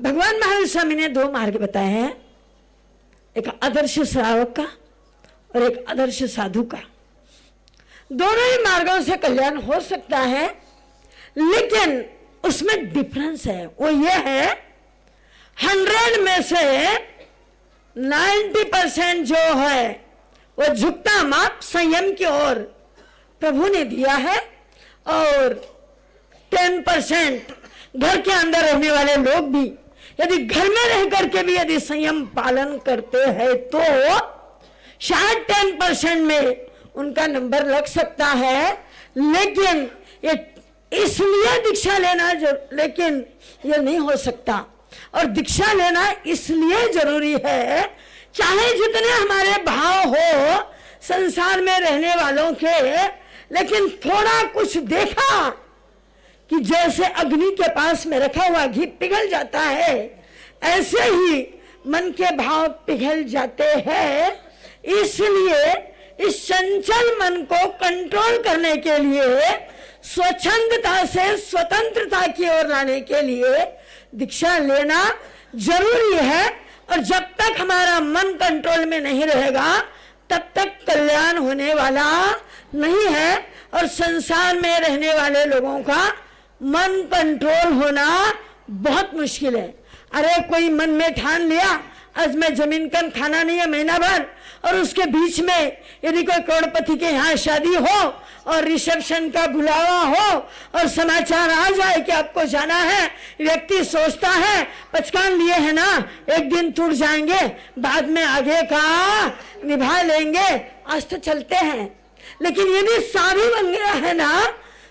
भगवान महावीर स्वामी ने 2 मार्ग बताए हैं, एक आदर्श श्रावक का और एक आदर्श साधु का। दोनों ही मार्गों से कल्याण हो सकता है, लेकिन उसमें डिफरेंस है। वो ये है, 100 में से 90% जो है वो झुकता माप संयम की ओर प्रभु ने दिया है, और 10% घर के अंदर रहने वाले लोग भी यदि घर में रह करके भी यदि संयम पालन करते हैं तो शायद 10% में उनका नंबर लग सकता है, लेकिन ये इसलिए दीक्षा लेना लेकिन ये नहीं हो सकता। और दीक्षा लेना इसलिए जरूरी है, चाहे जितने हमारे भाव हो संसार में रहने वालों के, लेकिन थोड़ा कुछ देखा कि जैसे अग्नि के पास में रखा हुआ घी पिघल जाता है, ऐसे ही मन के भाव पिघल जाते हैं। इसलिए इस चंचल मन को कंट्रोल करने के लिए, स्वच्छंदता से स्वतंत्रता की ओर लाने के लिए दीक्षा लेना जरूरी है। और जब तक हमारा मन कंट्रोल में नहीं रहेगा तब तक कल्याण होने वाला नहीं है। और संसार में रहने वाले लोगों का मन कंट्रोल होना बहुत मुश्किल है। अरे कोई मन में ठान लिया आज मैं जमीन कन खाना नहीं है महीना भर, और उसके बीच में यदि कोई करोड़पति के यहाँ शादी हो और रिसेप्शन का बुलावा हो और समाचार आ जाए कि आपको जाना है, व्यक्ति सोचता है पचकान लिए है ना, एक दिन टूट जाएंगे, बाद में आगे का निभा लेंगे, आज तो चलते हैं। लेकिन यदि साभी बन गया है ना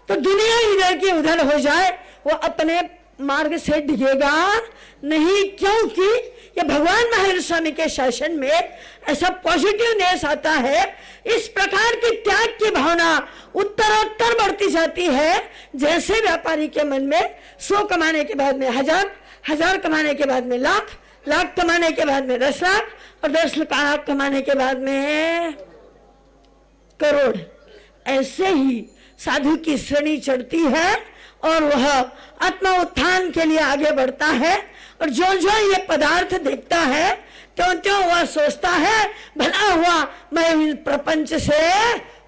तो दुनिया इधर की उधर हो जाए, वो अपने मार्ग से डिगेगा नहीं, क्योंकि ये भगवान महावीर स्वामी के शासन में ऐसा पॉजिटिवनेस आता है। इस प्रकार की त्याग की भावना उत्तरोत्तर बढ़ती जाती है। जैसे व्यापारी के मन में 100 कमाने के बाद में 1000, 1000 कमाने के बाद में लाख, लाख कमाने के बाद में 10 लाख, और 10 लाख कमाने के बाद में करोड़, ऐसे ही साधु की श्रेणी चढ़ती है और वह आत्मा उत्थान के लिए आगे बढ़ता है। और जो जो ये पदार्थ देखता है त्यों त्यों वह सोचता है भला हुआ मैं इस प्रपंच से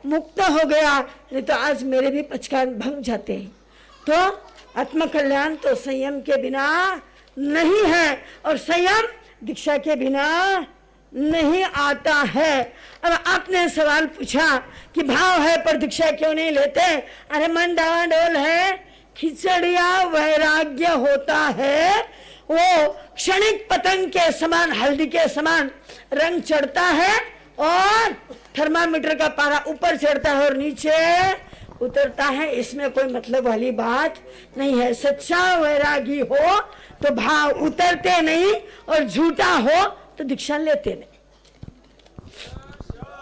मुक्त हो गया, नहीं तो आज मेरे भी पचकान भंग जाते हैं। तो आत्मकल्याण तो संयम के बिना नहीं है, और संयम दीक्षा के बिना नहीं आता है। अब आपने सवाल पूछा कि भाव है पर दीक्षा क्यों नहीं लेते? अरे मन डावाडोल है, खिचड़िया वैराग्य होता है, वो क्षणिक पतंग के समान, हल्दी के समान रंग चढ़ता है और थर्मामीटर का पारा ऊपर चढ़ता है और नीचे उतरता है। इसमें कोई मतलब वाली बात नहीं है। सच्चा वैरागी हो तो भाव उतरते नहीं, और झूठा हो तो दीक्षा लेते नहीं।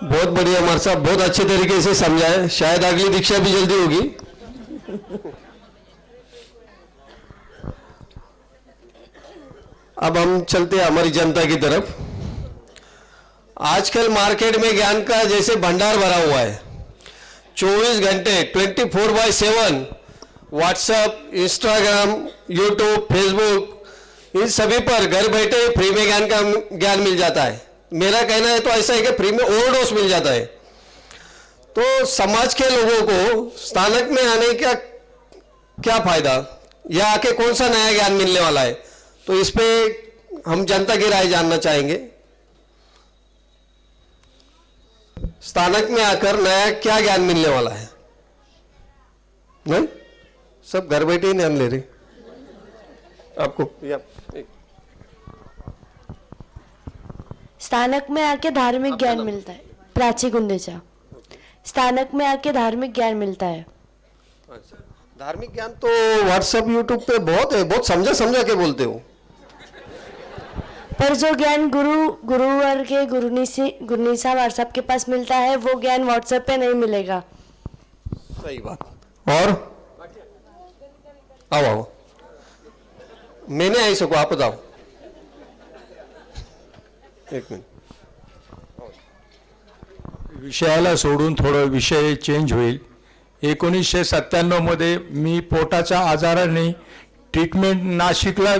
बहुत बढ़िया हमारे साहब, बहुत अच्छे तरीके से समझाए। शायद अगली दीक्षा भी जल्दी होगी। अब हम चलते हैं हमारी जनता की तरफ। आजकल मार्केट में ज्ञान का जैसे भंडार भरा हुआ है। 24 घंटे 24/7 व्हाट्सएप, इंस्टाग्राम, यूट्यूब, फेसबुक, इन सभी पर घर बैठे फ्री में ज्ञान मिल जाता है। मेरा कहना है तो ऐसा है कि फ्री में ओवरडोज मिल जाता है। तो समाज के लोगों को स्थानक में आने का क्या फायदा, या आके कौन सा नया ज्ञान मिलने वाला है? तो इस पे हम जनता की राय जानना चाहेंगे। स्थानक में आकर नया क्या ज्ञान मिलने वाला है? नहीं, सब घर बैठे ही ज्ञान ले रहे आपको। स्थानक में आके धार्मिक ज्ञान मिलता है। प्राची गुंदेचा। स्थानक में आके धार्मिक ज्ञान मिलता है। अच्छा, धार्मिक ज्ञान तो व्हाट्सएप, यूट्यूब पे बहुत है, बहुत समझा के बोलते हो। पर जो ज्ञान गुरुवर के गुरुनी साहब व्हाट्सएप के पास मिलता है, वो ज्ञान व्हाट्सएप पे नहीं मिलेगा। सही बात। और आओ मैंने आई सको, आप बताओ। एक मिनिट, विषयाला सोडून थोडं विषय चेंज होईल। 1997 मध्ये मी पोटाच्या आजाराने ट्रीटमेंट नाशिकला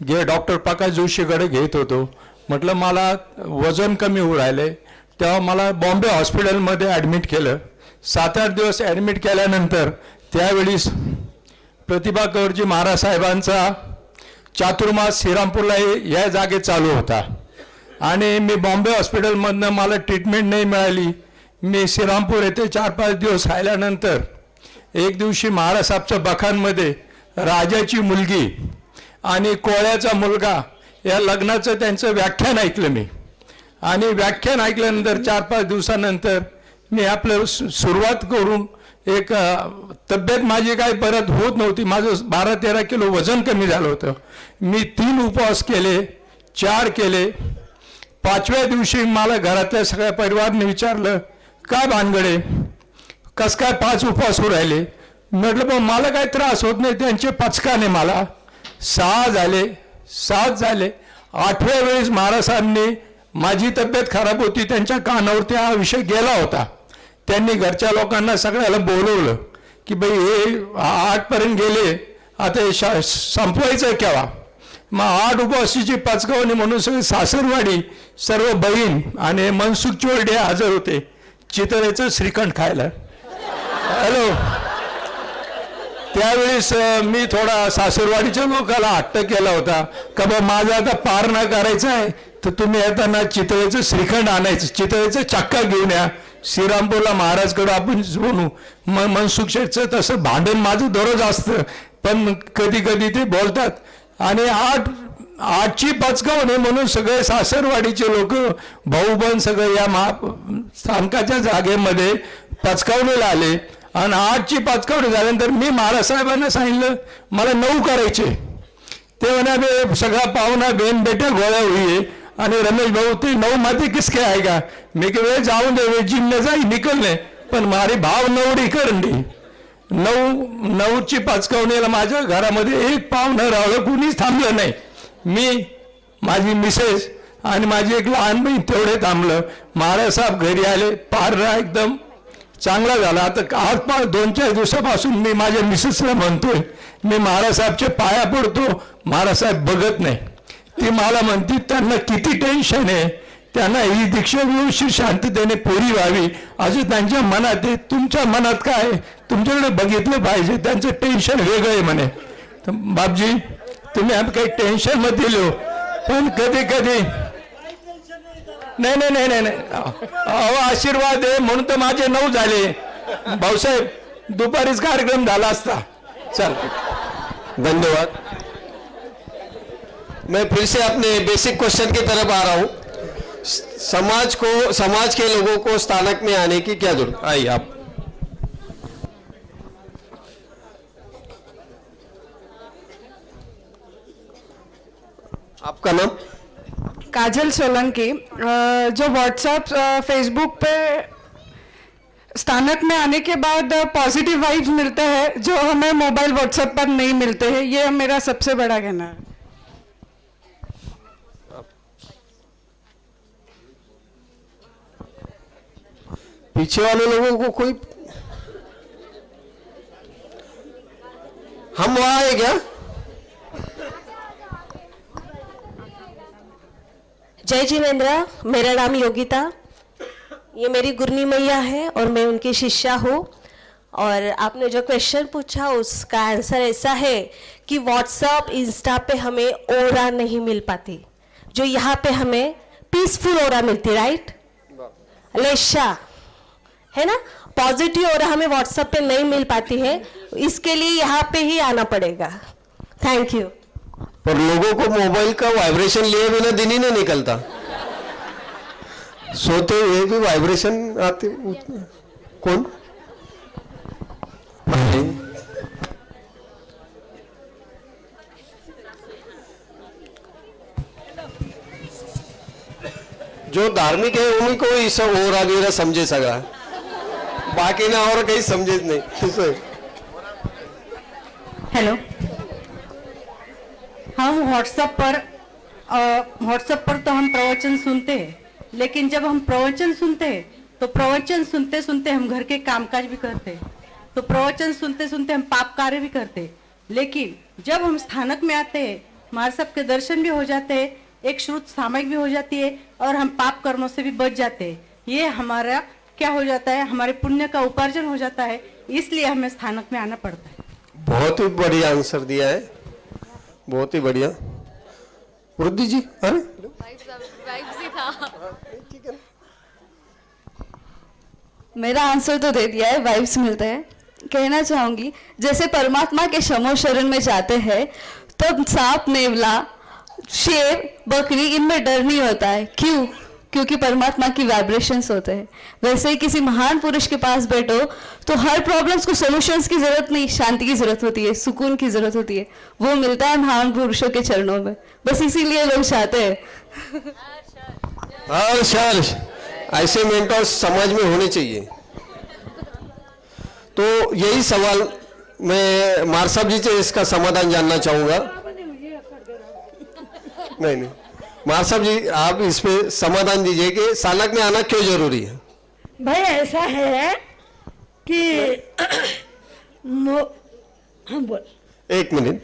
डॉक्टर प्रकाश जोशीकडे घेत होतो। म्हटलं मला वजन कमी होऊ राहिले, तेव्हा मला बॉम्बे हॉस्पिटलमध्ये ॲडमिट केलं। 7-8 दिवस ॲडमिट केल्यानंतर त्यावेळी प्रतिभा कौरजी महाराज साहेबांचा चातुर्मास श्रीरामपूरला या जागेत चालू होता, आणि मी बॉम्बे हॉस्पिटलमधनं मला ट्रीटमेंट नाही मिळाली। मी श्रीरामपूर येथे 4-5 दिवस राहिल्यानंतर एक दिवशी महाराज साहेबच्या बखांमध्ये राजाची मुलगी आणि कोळ्याचा मुलगा या लग्नाचं त्यांचं व्याख्यान ऐकलं मी. आणि व्याख्यान ऐकल्यानंतर 4-5 दिवसानंतर मी आपलं सुरुवात करून एक तब्येत माझी काही परत होत नव्हती. माझं 12-13 किलो वजन कमी झालं होतं. मी 3 उपवास केले, 4 केले. 5व्या दिवशी मला घरातल्या सगळ्या परिवाराने विचारलं, काय भानगडे, कस काय 5 उपवास होऊ राहिले. म्हटलं पण मला काही त्रास होत नाही, त्यांचे पचकाने मला 6 झाले, 7 झाले. 8व्या वेळेस महाराज साहेबांनी, माझी तब्येत खराब होती, त्यांच्या कानावरती हा विषय गेला होता. त्यांनी घरच्या लोकांना सगळ्याला बोलवलं की बाई हे 8पर्यंत गेले, आता हे संपवायचं केव्हा. मग 8 उपवासाची पचकावणी म्हणून सगळी सासरवाडी, सर्व बहीण आणि मनसुख चोरडे हजर होते चितळेचं श्रीखंड खायला. हॅलो, त्यावेळेस मी थोडा सासरवाडीच्या लोकांना हट्ट केला होता का बा माझा आता पार ना करायचा आहे तर तुम्ही येताना चितळेचं श्रीखंड आणायचं, चितळेचं चक्का घेऊन या, श्रीरामपूरला महाराजकडं आपण बोलू. मनसुख शेठचं तसं भांडण माझं दररोज असतं, पण कधी कधी ते बोलतात. आणि 8ची पचकावणी म्हणून सगळे सासरवाडीचे लोक, भाऊ बहीण सगळे या स्थानकाच्या जागेमध्ये पचकावणीला आले. आणि 8ची पचकावणी झाल्यानंतर मी महाराज साहेबांना सांगितलं मला 9 करायचे. ते म्हणा सगळा पाहुणा बेन बेटा गोळ्या हुई आणि रमेश भाऊ ते 9 माती किसके आएगा. मैं कि वे जाऊं दे, वे जिम जाई निकलने, पण मारी भाव 9 करंडी. 9ची पचकावणीला माझ्या घरामध्ये एक पाहुणं राहिलं, कुणीच थांबलं नाही. मी, माझी मिसेस आणि माझी एक लहान बहीण तेवढे थांबलं. महाराज साहेब घरी आले, पार एकदम चांगला झाला. आता आज 2-4 दिवसापासून मी माझ्या मिसेसला म्हणतोय, मी महाराज साहेबचे पाया पडतो, महाराज साहेब बघत नाही. ती मला म्हणती त्यांना किती टेन्शन आहे, त्यांना ही दीक्षा व्यवस्थित शांततेने पुरी व्हावी असं त्यांच्या मनात आहे. तुमच्या मनात काय, तुमच्याकडे बघितलं पाहिजे, त्यांचं टेन्शन वेगळं आहे म्हणे. तर बापजी तुम्ही आम्ही काही टेन्शन मध्ये दिलो, पण कधी कधी नाही नाही नाही नाही नाही अहो आशीर्वाद आहे म्हणून तर माझे 9 झाले. भाऊसाहेब दुपारीच कार्यक्रम झाला असता. चल, धन्यवाद. मैं फिर से अपने बेसिक क्वेश्चन की तरफ आ रहा हूँ. समाज के लोगों को स्थानक में आने की क्या जरूरत. आइए आप. आपका नाम. काजल सोलंकी. जो व्हाट्सएप फेसबुक पे स्थानक में आने के बाद पॉजिटिव वाइब्स मिलते हैं जो हमें मोबाइल व्हाट्सएप पर नहीं मिलते हैं, ये मेरा सबसे बड़ा कहना है. पीछे वाले लोगों को कोई, हम वहां है क्या. जय जिनेन्द्र, मेरा नाम योगिता, ये मेरी गुरनी मैया है और मैं उनकी शिष्या हूँ. और आपने जो क्वेश्चन पूछा उसका आंसर ऐसा है कि व्हाट्सएप इंस्टा पे हमें ओरा नहीं मिल पाती, जो यहाँ पे हमें पीसफुल ओरा मिलती, राइट लेशा है ना. पॉजिटिव ओरा हमें व्हाट्सएप पे नहीं मिल पाती है, इसके लिए यहाँ पे ही आना पड़ेगा. Thank you. पर लोगों को मोबाइल का वाइब्रेशन लिए बिना दिन ही नहीं निकलता. सोते हुए भी वाइब्रेशन आते. कौन जो धार्मिक है उन्हीं को ही सब और आगे समझे सका, बाकी ना और कहीं समझे नहीं. हेलो, हम व्हाट्सएप पर तो हम प्रवचन सुनते हैं, लेकिन जब हम प्रवचन सुनते हैं तो प्रवचन सुनते सुनते हम घर के कामकाज भी करते हैं, तो प्रवचन सुनते सुनते हम पाप कार्य भी करते हैं. लेकिन जब हम स्थानक में आते हैं, महाराज साहब के दर्शन भी हो जाते हैं, एक श्रुत सामयिक भी हो जाती है और हम पाप कर्मों से भी बच जाते हैं. ये हमारा क्या हो जाता है, हमारे पुण्य का उपार्जन हो जाता है, इसलिए हमें स्थानक में आना पड़ता है. बहुत ही बढ़िया आंसर दिया है, बहुत ही बढ़िया. वृद्धि जी, अरे मेरा आंसर तो दे दिया है, वाइब्स मिलते हैं. कहना चाहूंगी, जैसे परमात्मा के शमो शरण में जाते हैं तब सांप, नेवला, शेर, बकरी इनमें डर नहीं होता है। क्यों? क्योंकि परमात्मा की वाइब्रेशंस होते हैं। वैसे ही किसी महान पुरुष के पास बैठो तो हर प्रॉब्लम्स को सॉल्यूशंस की जरूरत नहीं, शांति की जरूरत होती है, सुकून की जरूरत होती है। वो मिलता है महान पुरुषों के चरणों में। बस इसीलिए लोग चाहते हैं। हर्ष, ऐसे मेंटर्स समाज में होने चाहिए। तो यही सवाल मैं मार साहब जी से इसका समाधान जानना चाहूंगा। नहीं, मार साहब जी आप इस पे समाधान दीजिए कि सालक में आना क्यों जरूरी है। भाई ऐसा है कि हम बोल, एक मिनट,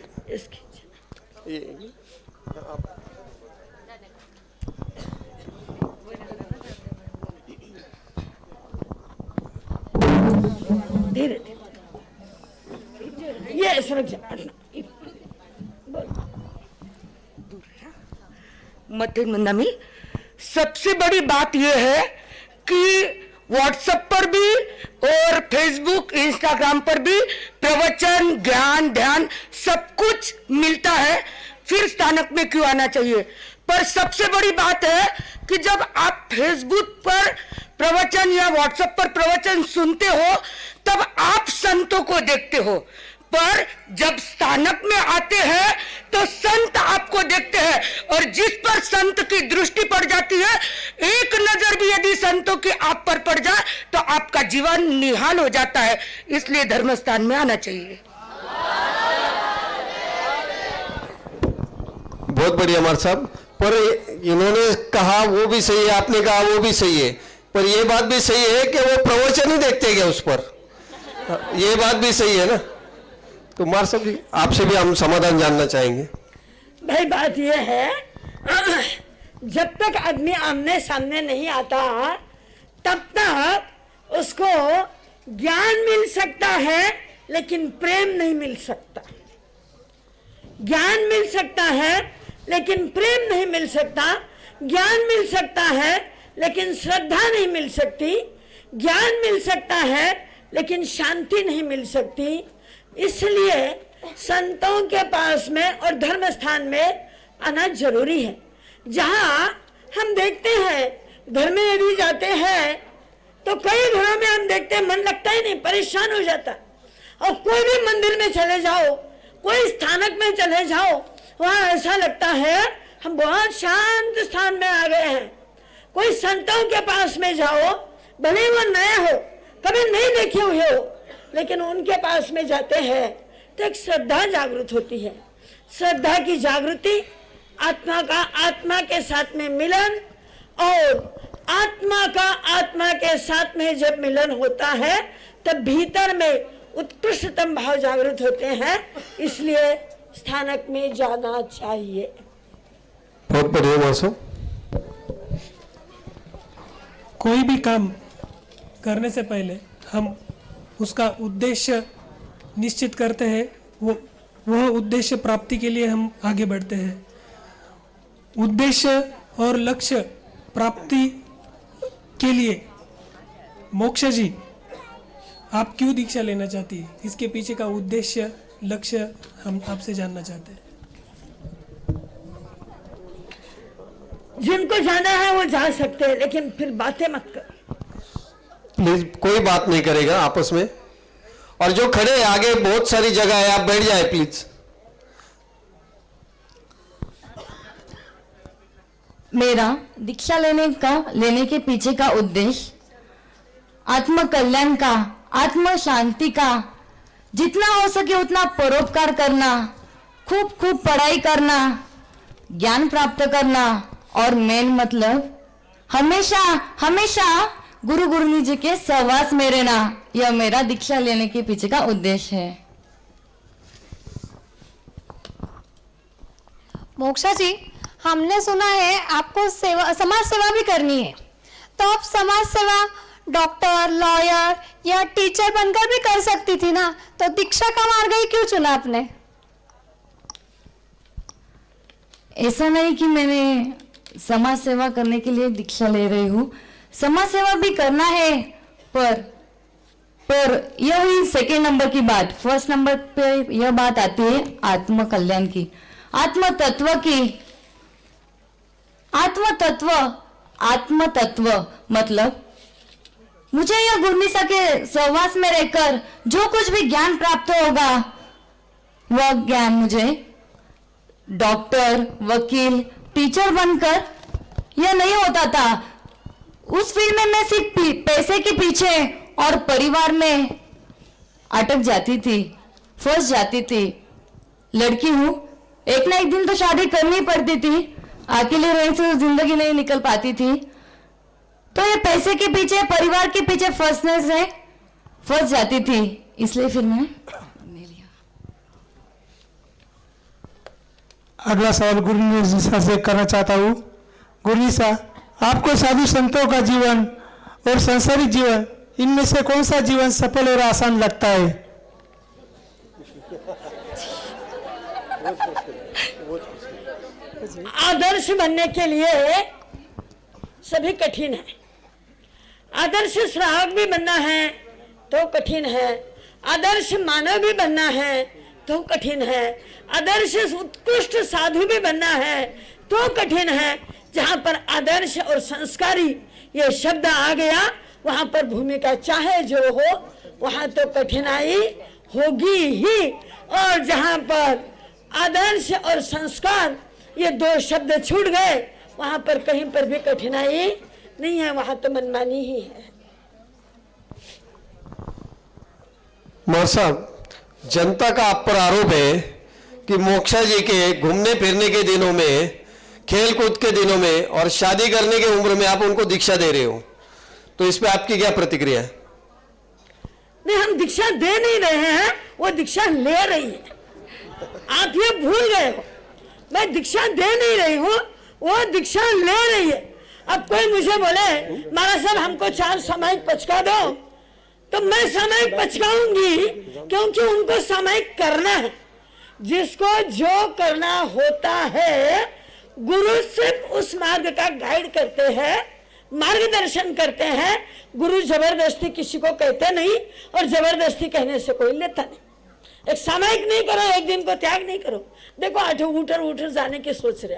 धीरे धीरे ये समझ जा। नमिल, सबसे बड़ी बात यह है कि व्हाट्सएप पर भी और फेसबुक, इंस्टाग्राम पर भी प्रवचन, ज्ञान, ध्यान सब कुछ मिलता है। फिर स्थानक में क्यों आना चाहिए? पर सबसे बड़ी बात है कि जब आप फेसबुक पर प्रवचन या व्हाट्सएप पर प्रवचन सुनते हो तब आप संतों को देखते हो, पर जब स्थानक में आते हैं तो संत आपको देखते हैं, और जिस पर संत की दृष्टि पड़ जाती है, एक नजर भी यदि संतों की आप पर पड़ जाए तो आपका जीवन निहाल हो जाता है। इसलिए धर्म स्थान में आना चाहिए। बहुत बढ़िया मार साहब, पर इन्होंने कहा वो भी सही है, आपने कहा वो भी सही है, पर ये बात भी सही है कि वो प्रवचन ही देखते क्या उस पर, ये बात भी सही है ना। तो मार साहब जी आपसे भी हम समाधान जानना चाहेंगे। भाई बात यह है, जब तक आदमी आमने सामने नहीं आता तब तक उसको ज्ञान मिल सकता है लेकिन प्रेम नहीं मिल सकता। ज्ञान मिल सकता है लेकिन प्रेम नहीं मिल सकता। ज्ञान मिल सकता है लेकिन श्रद्धा नहीं मिल सकती। ज्ञान मिल सकता है लेकिन शांति नहीं मिल सकती। इसलिए संतों के पास में और धर्म स्थान में आना जरूरी है। जहां हम देखते हैं घर में यदि जाते हैं तो कई घरों में हम देखते हैं मन लगता ही नहीं, परेशान हो जाता। और कोई भी मंदिर में चले जाओ, कोई स्थानक में चले जाओ, वहां ऐसा लगता है हम बहुत शांत स्थान में आ गए हैं। कोई संतों के पास में जाओ, भले वो नए हो, कभी नहीं देखे हुए हो, लेकिन उनके पास में जाते हैं तो एक श्रद्धा जागृत होती है। श्रद्धा की जागृति, आत्मा का आत्मा के साथ में मिलन, और आत्मा का आत्मा के साथ में जब मिलन होता है तब भीतर में उत्कृष्टतम भाव जागृत होते हैं। इसलिए स्थानक में जाना चाहिए। बहुत बढ़िया मासो। कोई भी काम करने से पहले हम उसका उद्देश्य निश्चित करते हैं, वह उद्देश्य प्राप्ति के लिए हम आगे बढ़ते हैं। उद्देश्य और लक्ष्य प्राप्ति के लिए मोक्षा जी आप क्यों दीक्षा लेना चाहती है? इसके पीछे का उद्देश्य, लक्ष्य हम आपसे जानना चाहते हैं। जिनको जाना है वो जा सकते हैं, लेकिन फिर बातें मत कर। प्लीज कोई बात नहीं करेगा आपस में। और जो खड़े हैं आगे बहुत सारी जगह है, आप बैठ जाए प्लीज। मेरा दीक्षा लेने के पीछे का उद्देश्य आत्म कल्याण का, आत्म शांति का, जितना हो सके उतना परोपकार करना, खूब खूब पढ़ाई करना, ज्ञान प्राप्त करना, और मेन मतलब हमेशा हमेशा गुरु गुरुनी जी के सहवास में रहना। यह मेरा दीक्षा लेने के पीछे का उद्देश्य है। मोक्षा जी, हमने सुना है आपको समाज सेवा भी करनी है, तो आप समाज सेवा डॉक्टर, लॉयर या टीचर बनकर भी कर सकती थी ना, तो दीक्षा का मार्ग ही क्यों चुना आपने? ऐसा नहीं कि मैंने समाज सेवा करने के लिए दीक्षा ले रही हूँ, समाज सेवा भी करना है, पर पर यह हुई सेकेंड नंबर की बात। फर्स्ट नंबर पे यह बात आती है आत्म कल्याण की, आत्म तत्व की। आत्म तत्व मतलब मुझे यह गुरनिसा के सहवास में रहकर जो कुछ भी ज्ञान प्राप्त होगा वह ज्ञान मुझे डॉक्टर, वकील, टीचर बनकर यह नहीं होता था। उस फील्ड में मैं सिर्फ पैसे के पीछे और परिवार में अटक जाती थी, फंस जाती थी। लड़की हूं, एक ना एक दिन तो शादी करनी पड़ती थी, अकेले रहने से जिंदगी नहीं निकल पाती थी। तो ये पैसे के पीछे, परिवार के पीछे फंसने से फंस जाती थी, इसलिए फिर मैं अगला सवाल गुरनिसा से करना चाहता हूँ। गुरनिसा, आपको साधु संतों का जीवन और संसारिक जीवन, इनमें से कौन सा जीवन सफल और आसान लगता है? आदर्श बनने के लिए सभी कठिन है। आदर्श श्रावक भी बनना है तो कठिन है, आदर्श मानव भी बनना है तो कठिन है, आदर्श उत्कृष्ट साधु भी बनना है तो कठिन है। जहां पर आदर्श और संस्कारी ये शब्द आ गया, वहां पर भूमिका चाहे जो हो वहां तो कठिनाई होगी ही। और जहां पर आदर्श और संस्कार ये दो शब्द छूट गए, वहां पर कहीं पर भी कठिनाई नहीं है, वहां तो मनमानी ही है। मौर साहब, जनता का आप पर आरोप है कि मोक्षा जी के घूमने फिरने के दिनों में, खेल कूद के दिनों में और शादी करने की उम्र में आप उनको दीक्षा दे रहे हो, तो इस पे आपकी क्या प्रतिक्रिया है? नहीं, हम दीक्षा दे नहीं रहे हैं, वो दीक्षा ले रही है। आप ये भूल गए हो, मैं दीक्षा दे नहीं रही हूँ, वो दीक्षा ले रही है। अब कोई मुझे बोले महाराज साहब हमको 4 सामायिक पचका दो, तो मैं सामायिक पचकाऊंगी, क्योंकि उनको सामायिक करना है। जिसको जो करना होता है, गुरु सिर्फ उस मार्ग का गाइड करते हैं, मार्गदर्शन करते हैं। गुरु जबरदस्ती किसी को कहते नहीं, और जबरदस्ती कहने से कोई लेता नहीं। एक सामायिक नहीं करो, एक दिन को त्याग नहीं करो। देखो 8 उठर जाने की सोच रहे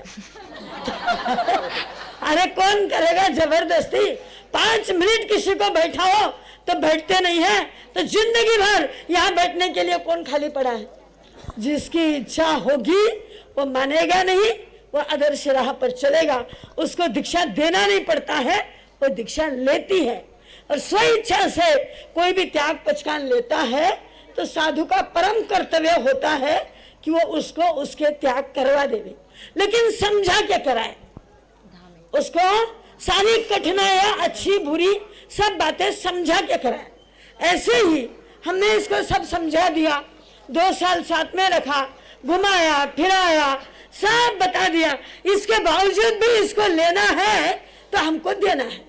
अरे कौन करेगा जबरदस्ती? 5 मिनट किसी को बैठाओ तो बैठते नहीं है, तो जिंदगी भर यहाँ बैठने के लिए कौन खाली पड़ा है? जिसकी इच्छा होगी वो मानेगा नहीं, वो आदर्श राह पर चलेगा। उसको दीक्षा देना नहीं पड़ता है, वो दीक्षा लेती है। और स्व इच्छा से कोई भी त्याग पचकान लेता है तो साधु का परम कर्तव्य होता है कि वो उसको उसके त्याग करवा देवे, लेकिन समझा क्या कराए उसको। सारी कठिनाइयां, अच्छी बुरी सब बातें समझा के कराए। ऐसे ही हमने इसको सब समझा दिया, 2 साल साथ में रखा, घुमाया फिराया, सब बता दिया। इसके बावजूद भी इसको लेना है तो हमको देना है,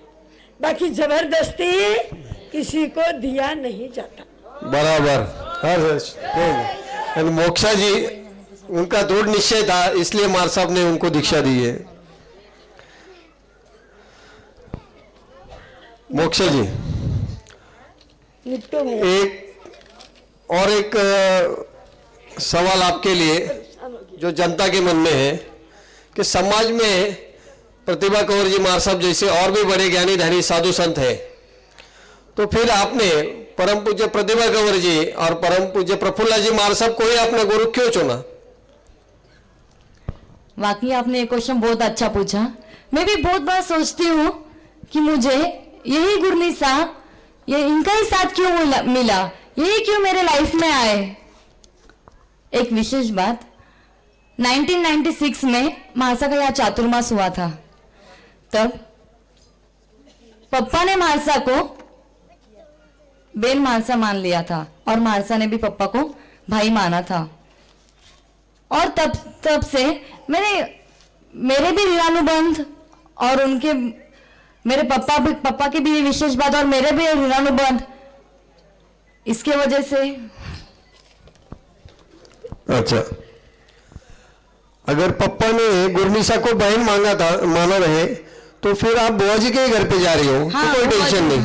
बाकी जबरदस्ती किसी को दिया नहीं जाता। बराबर। मोक्षा जी, उनका दृढ़ निश्चय था, इसलिए मार साहब ने उनको दीक्षा दी है। मोक्षा जी, एक सवाल आपके लिए जो जनता के मन में है कि समाज में प्रतिभा कंवर जी मार साहब जैसे और भी बड़े ज्ञानी धनी साधु संत हैं, तो फिर आपने परम पूज्य प्रतिभा कंवर जी और परम पूज्य प्रफुल्ला जी मार साहब को ही अपना गुरु क्यों चुना? वाकई आपने ये क्वेश्चन बहुत अच्छा पूछा। मैं भी बहुत बार सोचती हूँ कि मुझे यही गुरनिसा, ये इनका ही साथ क्यों मिला, यही क्यों मेरे लाइफ में आए। एक विशेष बात, 1996 में महासा का यहाँ चातुर्मास हुआ था। तब पप्पा ने महासा को बेन महासा मान लिया था और महासा ने भी पप्पा को भाई माना था। और तब से मेरे भी ऋणानुबंध और उनके, मेरे पप्पा की भी विशेष बात और मेरे भी ऋणानुबंध, इसके वजह से। अच्छा, अगर पप्पा ने गुरनिसा को बहन माना रहे तो फिर आप बुआ जी के घर पे जा रही हो, हाँ, तो कोई टेंशन नहीं।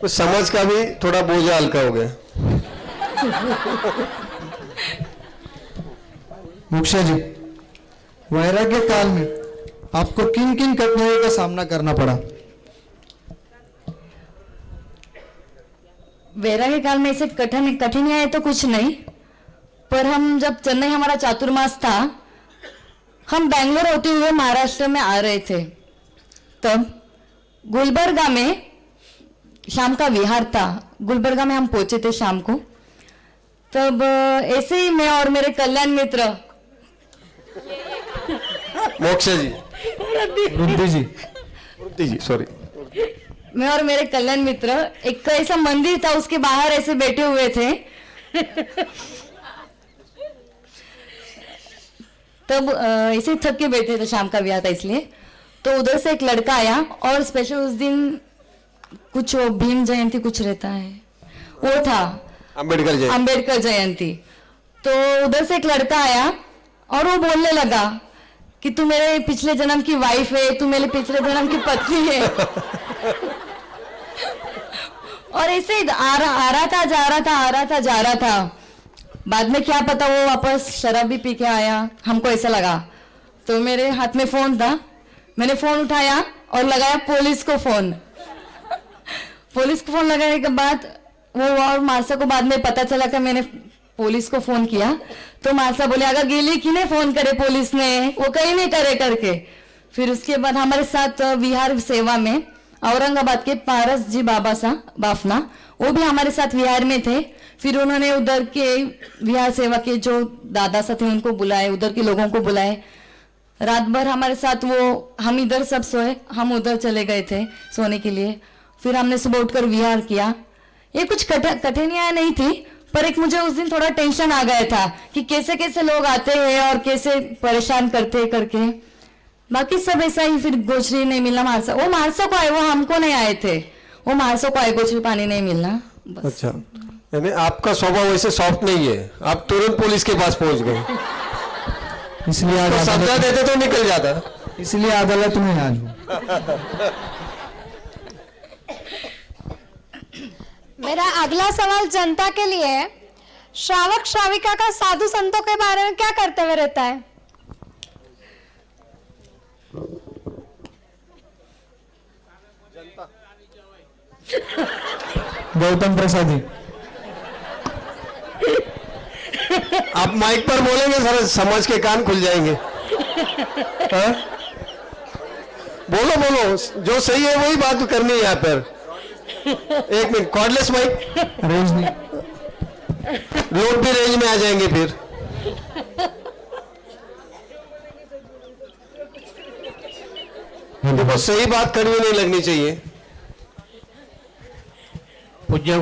कुछ समझ का भी थोड़ा बोझा हल्का हो गया। मुखिया जी, वैराग्य काल में आपको किन किन कठिनाइयों का सामना करना पड़ा? वैराग्य काल में ऐसे कठिनाइयाँ तो कुछ नहीं, पर हम जब चेन्नई हमारा चातुर्मास था, हम बैंगलोर होते हुए महाराष्ट्र में आ रहे थे, तब गुलबर्गा में शाम का विहार था। गुलबर्गा में हम पहुंचे थे शाम को। तब ऐसे ही मैं और मेरे कल्याण मित्र मोक्षा जी, रुद्दी जी सॉरी, मैं और मेरे कल्याण मित्र एक ऐसा मंदिर था, उसके बाहर ऐसे बैठे हुए थे। तब ऐसे थक के बैठे थे, शाम का विहार था इसलिए। तो उधर से एक लड़का आया और स्पेशल उस दिन कुछ भीम जयंती कुछ रहता है, वो था अंबेडकर जयंती। तो उधर से एक लड़का आया और वो बोलने लगा कि तू मेरे पिछले जन्म की वाइफ है, तू मेरे पिछले जन्म की पत्नी है। और ऐसे ही आ रहा था, जा रहा था। बाद में क्या पता वो वापस शराब भी पी के आया, हमको ऐसा लगा। तो मेरे हाथ में फोन था, मैंने फोन उठाया और लगाया पुलिस को फोन। पुलिस को फोन लगाने के बाद वो और मारसा को बाद में पता चला कि मैंने पुलिस को फोन किया। तो मारसा बोले अगर गेली कि नहीं फोन करे पुलिस ने, वो कहीं नहीं करे करके। फिर उसके बाद हमारे साथ विहार सेवा में औरंगाबाद के पारस जी बाबा सा बाफना, वो भी हमारे साथ विहार में थे। फिर उन्होंने उधर के विहार सेवा के जो दादा सा थे उनको बुलाए, उधर के लोगों को बुलाए। रात भर हमारे साथ वो, हम इधर सब सोए, हम उधर चले गए थे सोने के लिए। फिर हमने सुबह उठकर विहार किया। ये कुछ कठिनाइयां नहीं थी, पर एक मुझे उस दिन थोड़ा टेंशन आ गया था कि कैसे कैसे लोग आते हैं और कैसे परेशान करते करके। बाकी सब ऐसा ही। फिर गोचरी नहीं मिलना मारसा, वो मारसा को आए, वो हमको नहीं आए थे, वो मारसा को आए, गोचरी पानी नहीं मिलना। अच्छा, यानी आपका स्वभाव वैसे सॉफ्ट नहीं है, आप तुरंत पुलिस के पास पहुंच गए, इसलिए आज तो सजा देते तो निकल जाता, इसलिए अदालत में आज हूं। मेरा अगला सवाल जनता के लिए है। श्रावक श्राविका का साधु संतों के बारे में क्या कर्तव्य रहता है? गौतम प्रसाद जी, आप माइक पर बोलेंगे सारे समाज के कान खुल जाएंगे। हाँ? बोलो बोलो, जो सही है वही बात करनी है यहाँ पर। एक मिनट, कॉर्डलेस माइक, रेंज नहीं, लोग भी रेंज में आ जाएंगे फिर। देखो सही बात कड़वी नहीं लगनी चाहिए। पूज्य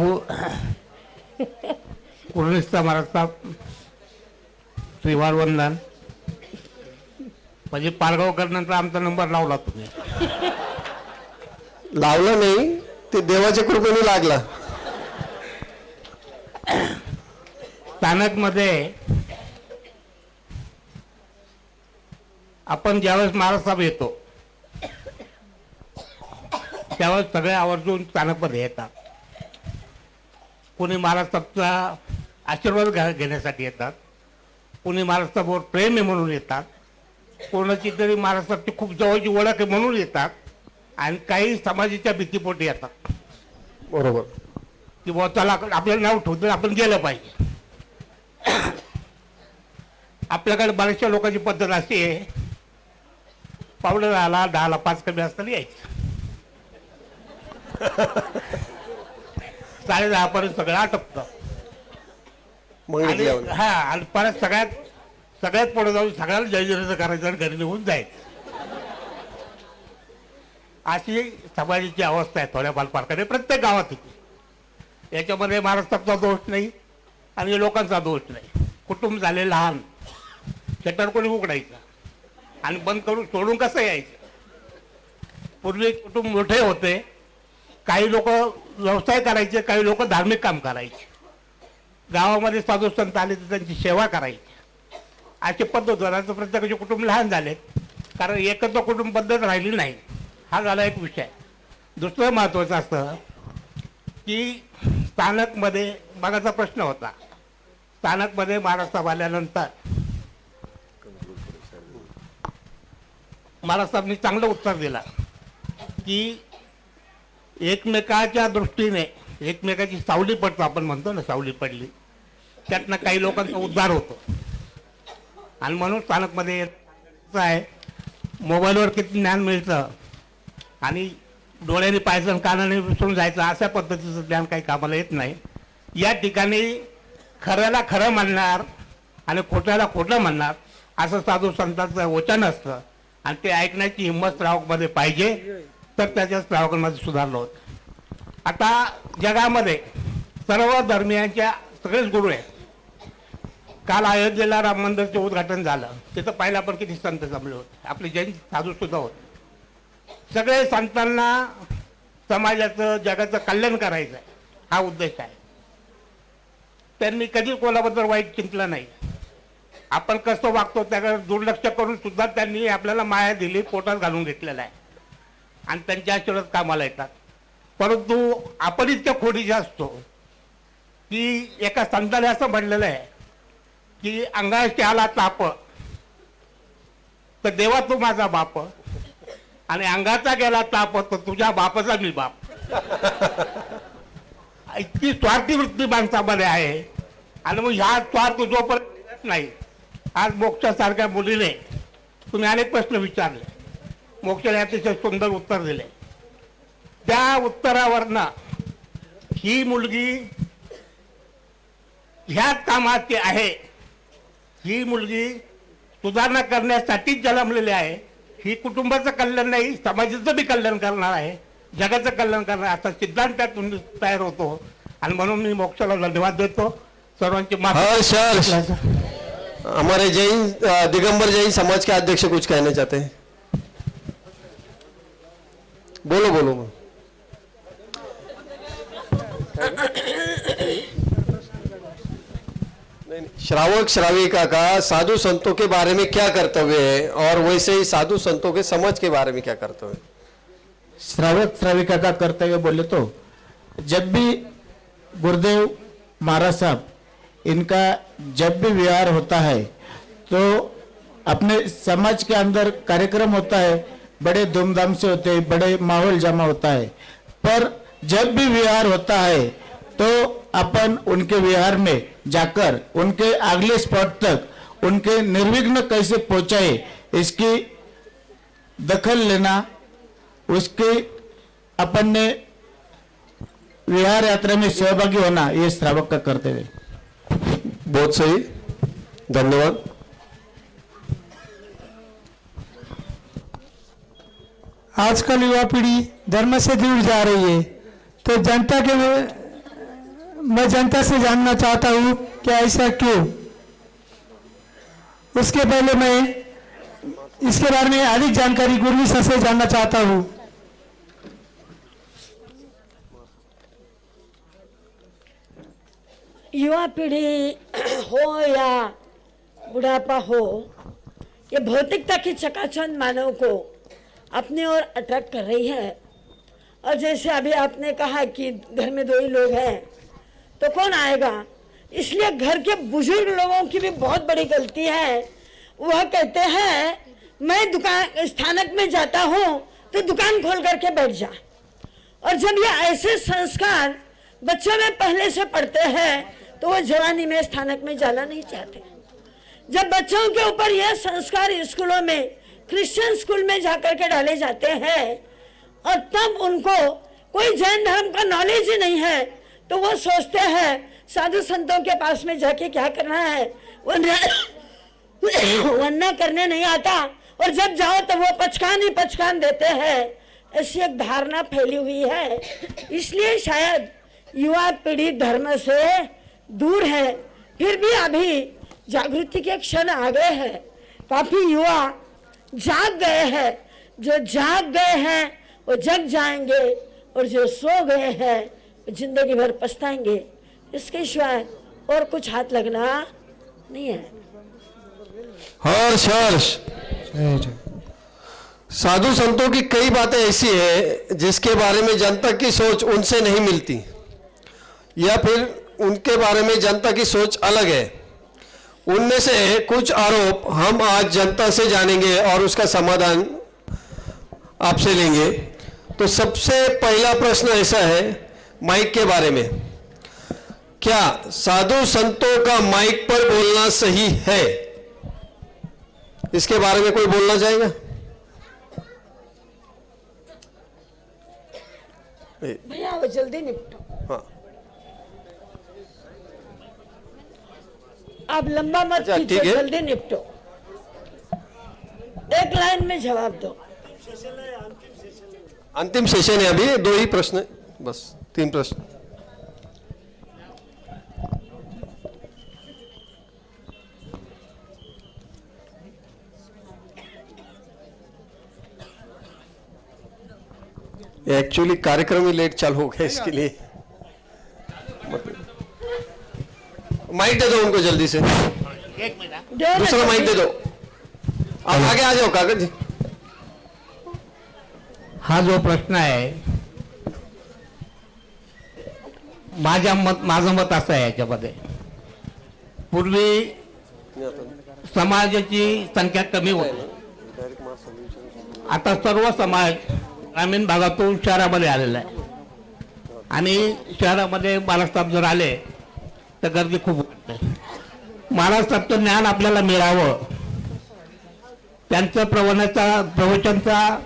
कुर्निस्ता महाराज साहेब, श्रीवार वंदन। म्हणजे पारगावकर नंतर आमचा नंबर लावला तुम्ही? लावला नाही, ते देवाच्या कृपेने लागला। स्थानक मध्ये आपण ज्यावेळेस महाराज साहेब येतो त्यावेळेस सगळे आवर्जून स्थानक मध्ये येतात। कोणी महाराज साहेबचा आशीर्वाद घेण्यासाठी येतात, कोणी महाराज साहेबांवर प्रेम आहे म्हणून येतात, कोणाची तरी महाराज साहेबची खूप जवळची ओळख आहे म्हणून येतात, आणि काही समाजाच्या भीतीपोटी येतात। बरोबर, की बुवा चला आपल्याला नाव ठेवतं, आपण गेलं पाहिजे। आपल्याकडे बऱ्याचशा लोकांची पद्धत अशी आहे, पावलं 10ला 5 कमी असताना यायचं, 10:30 पर्यंत सगळं आटपतं। हा, आणि परत सगळ्यात पुढे जाऊन सगळ्याला जयजयचं करायचं आणि घरी निघून जायचं। अशी समाजाची अवस्था आहे थोड्या बालपारकडे प्रत्येक गावात होती। याच्यामध्ये महाराष्ट्राचा दोष नाही आणि लोकांचा दोष नाही। कुटुंब झाले लहान, शटर कोणी उघडायचं आणि बंद करून सोडून कसं यायचं? पूर्वी कुटुंब मोठे होते, काही लोक व्यवसाय करायचे, काही लोक धार्मिक काम करायचे, गावामध्ये साधू संत आले तर त्यांची सेवा करायची, अशी पद्धत होती। प्रत्येकाचे कुटुंब लहान झालेत, कारण एकत्र कुटुंब पद्धत राहिली नाही। हा झाला एक विषय। दुसरं महत्त्वाचं असतं की स्थानकमध्ये मागाचा प्रश्न होता, स्थानकमध्ये महाराष्ट्रात आल्यानंतर महाराष्ट्राने चांगलं उत्तर दिला की एकमेकाच्या दृष्टीने एकमेकाची सावली पडतो, आपण म्हणतो ना सावली पडली, त्यातनं काही लोकांचा उद्धार होतो. आणि म्हणून स्थानकमध्ये आहे मोबाईलवर किती ज्ञान मिळतं आणि डोळ्याने पाहायचं आणि कानाने विसरून जायचं अशा पद्धतीचं ज्ञान काही कामाला येत नाही. या ठिकाणी खऱ्याला खरं म्हणणार आणि खोट्याला खोटं म्हणणार असं साधू संतांचं वचन असतं आणि ते ऐकण्याची हिंमत श्रावकमध्ये पाहिजे, तर त्याच्या श्रावकांमध्ये सुधारलं होतं. आता जगामध्ये सर्व धर्मियांच्या सगळेच गुरु आहेत. काल अयोध्येला राम मंदिरचं उद्घाटन झालं, तिथं पाहिलं पण किती संत जमले होते, आपले जैन साधू सुद्धा होते. सगळे संतांना समाजाचं जगाचं कल्याण करायचं आहे, हा उद्देश आहे. त्यांनी कधी कोणाबद्दल वाईट चिंतलं नाही. आपण कसं वागतो त्याकडे दुर्लक्ष करून सुद्धा त्यांनी आपल्याला माया दिली, पोटात घालून घेतलेला आहे आणि त्यांच्या आशीर्वाद कामाला येतात. परंतु आपण इतक्या खोडीचे असतो की एका संताने असं म्हणलेलं आहे की अंगाशी आला ताप तर देवा तू माझा बाप आणि अंगाचा गेला ताप तर तुझ्या बापाचा मी बाप. इतकी स्वार्थी वृत्ती माणसामध्ये आहे. आणि मग ह्या स्वार्थ जोपर्यंत नाही, आज मोक्षासारख्या मुलीने तुम्ही अनेक प्रश्न विचारले, मोक्षाने अतिशय सुंदर उत्तर दिले. त्या उत्तरावरनं ही मुलगी ह्या कामाची आहे, ही मुलगी सुधारणा करण्यासाठीच जन्मलेली आहे. ही कुटुंबाचं कल्याण नाही, समाजाचं बी कल्याण करणार आहे, जगाचं कल्याण करणार असा सिद्धांत त्यातून तयार होतो. आणि म्हणून मी मोक्षाला धन्यवाद देतो. सर्वांची हमारे जैन दिगंबर जैन समाज के अध्यक्ष कुछ कहना चाहते हैं. बोलो बोलो. श्रावक श्राविका का साधु संतों के बारे में क्या कर्तव्य है और वैसे ही साधु संतों के समझ के बारे में क्या कर्तव्य है? श्रावक श्राविका का कर्तव्य बोले तो जब भी गुरुदेव महाराज साहब इनका जब भी विहार होता है तो अपने समाज के अंदर कार्यक्रम होता है, बड़े धूमधाम से होते हैं, बड़े माहौल जमा होता है. पर जब भी विहार होता है तो अपन उनके विहार में जाकर उनके अगले स्पॉट तक उनके निर्विघ्न कैसे पहुंचाए इसकी दखल लेना, उसके अपन ने विहार यात्रा में सहभागी होना, ये श्रावक का कर्तव्य है. बहुत सही, धन्यवाद. आजकल युवा पीढ़ी धर्म से दूर जा रही है, तो मैं जनता से जानना चाहता हूँ कि ऐसा क्यों. उसके पहले मैं इसके बारे में अधिक जानकारी गुरमीसा से जानना चाहता हूँ. युवा पीढ़ी हो या बुढ़ापा हो, ये भौतिकता की चकाचौंध मानव को अपनी ओर अट्रैक्ट कर रही है. और जैसे अभी आपने कहा कि घर में 2 ही लोग हैं तो कौन आएगा, इसलिए घर के बुजुर्ग लोगों की भी बहुत बड़ी गलती है. वह कहते हैं मैं दुकान स्थानक में जाता हूँ तो दुकान खोल करके बैठ जा. और जब ये ऐसे संस्कार बच्चों में पहले से पढ़ते हैं तो वो जवानी में स्थानक में जाना नहीं चाहते. जब बच्चों के ऊपर यह संस्कार स्कूलों में, क्रिश्चियन स्कूल में जाकर के डाले जाते हैं और तब उनको कोई जैन धर्म का नॉलेज ही नहीं है, तो वो सोचते हैं साधु संतों के पास में जाके क्या करना है, वरना करने नहीं आता और जब जाओ तो वो पचकान ही पचकान देते हैं. ऐसी एक धारणा फैली हुई है. इसलिए शायद युवा पीढ़ी धर्म से दूर है. फिर भी अभी जागृति के क्षण आ गए हैं, काफी युवा जाग गए हैं. जो जाग गए हैं वो जग जाएंगे और जो सो गए हैं वो जिंदगी भर पछताएंगे. इसके सिवाय और कुछ हाथ लगना नहीं है. हर्ष हर्ष. साधु संतों की कई बातें ऐसी है जिसके बारे में जनता की सोच उनसे नहीं मिलती. या फिर उनके बारे में जनता की सोच अलग है? उनमें से कुछ आरोप हम आज जनता से जानेंगे और उसका समाधान आपसे लेंगे। तो सबसे पहला प्रश्न ऐसा है माइक के बारे में, क्या साधु संतों का माइक पर बोलना सही है? इसके बारे में कोई बोलना चाहेगा? भैया वो जल्दी निपटो। हाँ, आप लंबा मत अच्छा, कीजिए, ठीक है। जल्दी निपटो। एक लाइन में जवाब दो। अंतिम सेशन है अभी, 2 ही प्रश्न, बस 3 प्रश्न। एक्चुअली कार्यक्रम ही लेट चालू हो गया, इसके लिए माइक दे दो उनको जल्दी से, दूसरा माइक दे दो। आप आगे आ जाओ कागज जी। हा जो प्रश्न आहे, माझं मत असं आहे याच्यामध्ये, पूर्वी समाजाची संख्या कमी होती, आता सर्व समाज ग्रामीण भागातून शहरामध्ये आलेला आहे आणि शहरामध्ये महाराष्ट्रात जर आले तर गर्दी खूप वाटते. महाराष्ट्राचं ज्ञान आपल्याला मिळावं, त्यांचं प्रवचनचा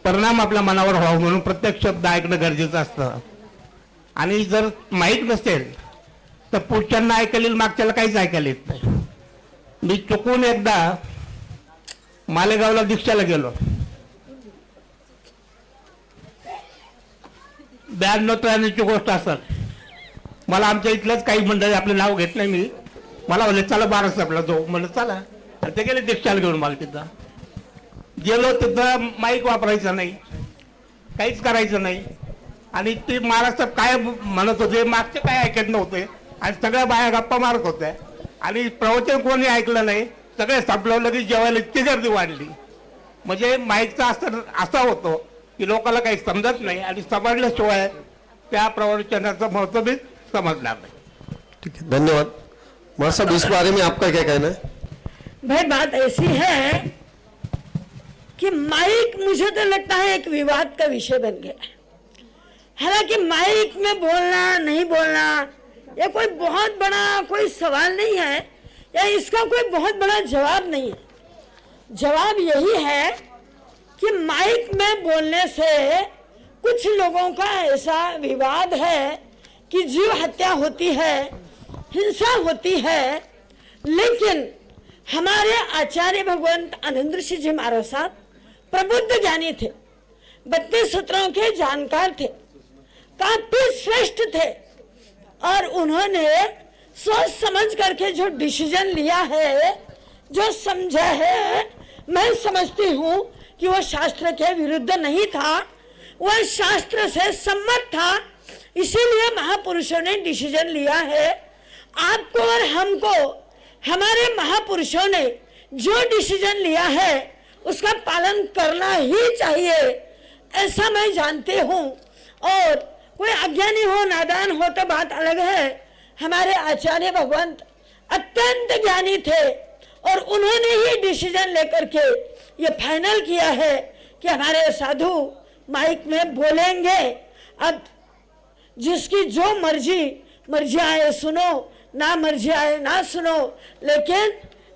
परिणाम आपल्या मनावर व्हावा म्हणून प्रत्येक शब्द ऐकणं गरजेचं असतं. आणि जर माहीत नसेल तर पुढच्यांना ऐकायला येईल, मागच्याला काहीच ऐकायला येत नाही. मी चुकून एकदा मालेगावला दीक्षाला गेलो, 92-93 गोष्ट असेल. मला आमच्या इथलंच काही मंडळी, आपलं नाव घेत नाही मी, मला म्हणले चला बारासाहेबला जाऊ, म्हणलं चला, आणि ते गेले दीक्षाला घेऊन. मला तिथं गेलो, तिथं माईक वापरायचं नाही, काहीच करायचं नाही. आणि ते महाराष्ट्रात काय म्हणत होते, मागचे काय ऐकत नव्हते, आणि सगळ्या बाया गप्पा मारत होत्या, आणि प्रवचन कोणी ऐकलं नाही, सगळे संपलं की जेवायला इतकी गर्दी वाढली. म्हणजे माईकचा असा होतो की लोकांना काही समजत नाही, आणि समजल्याशिवाय त्या प्रवचनाचं महत्त्व बी समजणार नाही. ठीक है, धन्यवाद। मां साहब, इस बारे में आपका क्या कहना है? भाई बात ऐसी है कि माइक मुझे तो लगता है एक विवाद का विषय बन गया। हालांकि माइक में बोलना नहीं बोलना ये कोई बहुत बड़ा कोई सवाल नहीं है, या इसका कोई बहुत बड़ा जवाब नहीं है। जवाब यही है कि माइक में बोलने से कुछ लोगों का ऐसा विवाद है कि जीव हत्या होती है, हिंसा होती है। लेकिन हमारे आचार्य भगवंत आनंद ऋषि जी महाराज साहब प्रबुद्ध ज्ञानी थे, 32 सूत्रों के जानकार थे, काफी श्रेष्ठ थे, और उन्होंने सोच समझ करके जो डिसीजन लिया है, जो समझा है, मैं समझती हूँ कि वो शास्त्र के विरुद्ध नहीं था, वह शास्त्र से सम्मत था। इसीलिए महापुरुषों ने डिसीजन लिया है। आपको और हमको हमारे महापुरुषों ने जो डिसीजन लिया है उसका पालन करना ही चाहिए, ऐसा मैं जानती हूँ। और कोई अज्ञानी हो, नादान हो तो बात अलग है। हमारे आचार्य भगवंत अत्यंत ज्ञानी थे, और उन्होंने ही डिसीजन लेकर के ये फाइनल किया है कि हमारे साधु माइक में बोलेंगे। अब जिसकी जो मर्जी आए सुनो, ना मर्जी आए ना सुनो, लेकिन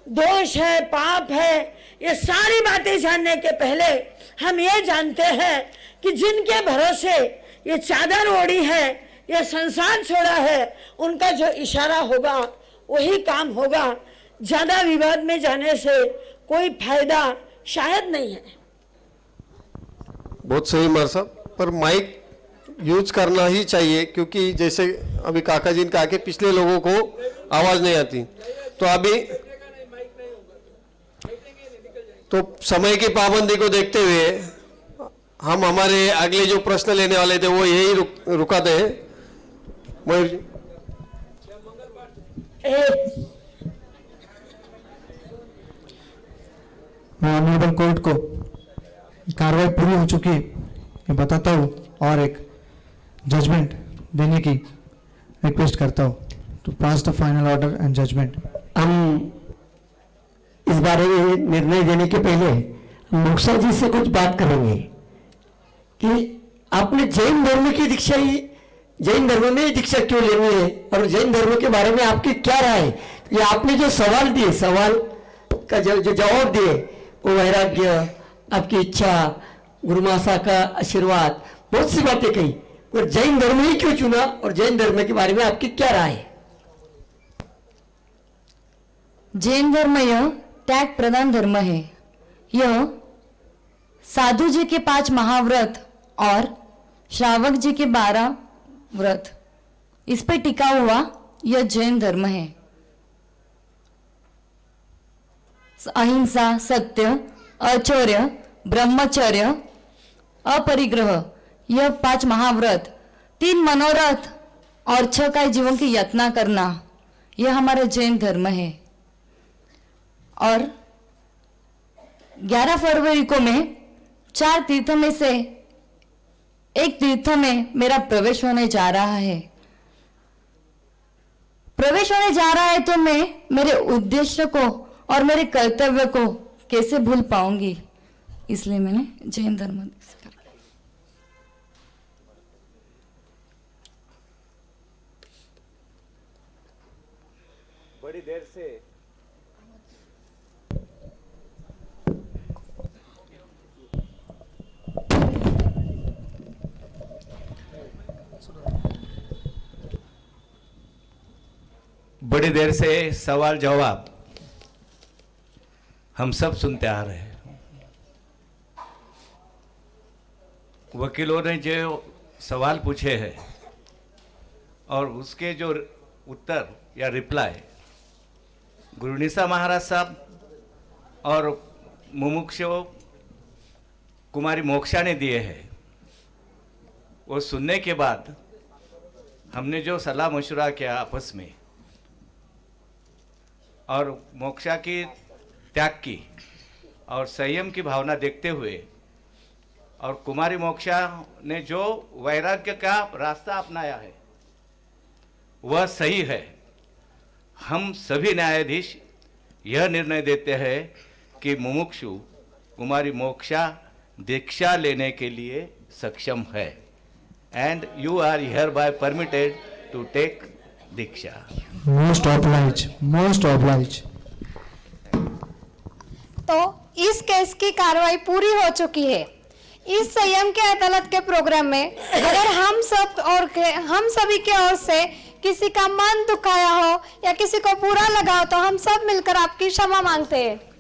दोष है, पाप है, ये सारी बातें जानने के पहले हम ये जानते हैं कि जिनके भरोसे ये चादर ओढ़ी है, ये संसार छोड़ा है, उनका जो इशारा होगा वही काम होगा। ज्यादा विवाद में जाने से कोई फायदा शायद नहीं है। बहुत सही मार साहब, पर माइक यूज करना ही चाहिए, क्योंकि जैसे अभी काका जी ने कहा कि पिछले लोगों को आवाज नहीं आती, तो अभी तो समय की पाबंदी को देखते हुए हम हमारे अगले जो प्रश्न लेने वाले थे वो यही रुकाते हैं। मयूर जी, मैं ऑनरेबल कोर्ट को कार्रवाई पूरी हो चुकी है ये बताता हूँ, और एक जजमेंट देने की रिक्वेस्ट करता हूँ to pass the final order and judgment. हम इस बारे में निर्णय देने के पहले मोक्षा जी से कुछ बात करेंगे कि आपने जैन धर्म की दीक्षा ही, जैन धर्म में ही दीक्षा क्यों लेनी है और जैन धर्म के बारे में आपकी क्या राय है? ये आपने जो सवाल दिए, सवाल का जो जवाब दिए, वो वैराग्य, आपकी इच्छा, गुरुमासा का आशीर्वाद, बहुत सी बातें कही, और जैन धर्म ही क्यों चुना और जैन धर्म के बारे में आपकी क्या राय है? जैन धर्म यह त्याग प्रधान धर्म है। यह साधु जी के 5 महाव्रत और श्रावक जी के 12 व्रत, इस पर टिका हुआ यह जैन धर्म है। अहिंसा, सत्य, अचौर्य, ब्रह्मचर्य, अपरिग्रह, यह 5 महाव्रत, 3 मनोरथ और 6 काय जीवन की यातना करना, यह हमारा जैन धर्म है। और 11 फरवरी को मैं 4 तीर्थ में से एक तीर्थ में मेरा प्रवेश होने जा रहा है। प्रवेश होने जा रहा है तो मैं मेरे उद्देश्य को और मेरे कर्तव्य को कैसे भूल पाऊंगी, इसलिए मैंने जैन धर्म। बड़ी देर से सवाल जवाब हम सब सुनते आ रहे हैं। वकीलों ने जो सवाल पूछे हैं और उसके जो उत्तर या रिप्लाई गुरुनिसा महाराज साहब और मुमुक्षु कुमारी मोक्षा ने दिए हैं, वो सुनने के बाद हमने जो सलाह मशुरा किया आपस में और मोक्षा की त्याग की और संयम की भावना देखते हुए और कुमारी मोक्षा ने जो वैराग्य का रास्ता अपनाया है वह सही है। हम सभी न्यायाधीश यह निर्णय देते हैं कि मुमुक्षु कुमारी मोक्षा दीक्षा लेने के लिए सक्षम है and you are hereby permitted to take diksha. Most oblige, most oblige. तो इस केस की कार्रवाई पूरी हो चुकी है। इस संयम के अदालत के प्रोग्राम में अगर हम सभी के ओर से किसी का मन दुखाया हो या किसी को बुरा लगा हो तो हम सब मिलकर आपकी क्षमा मांगते हैं।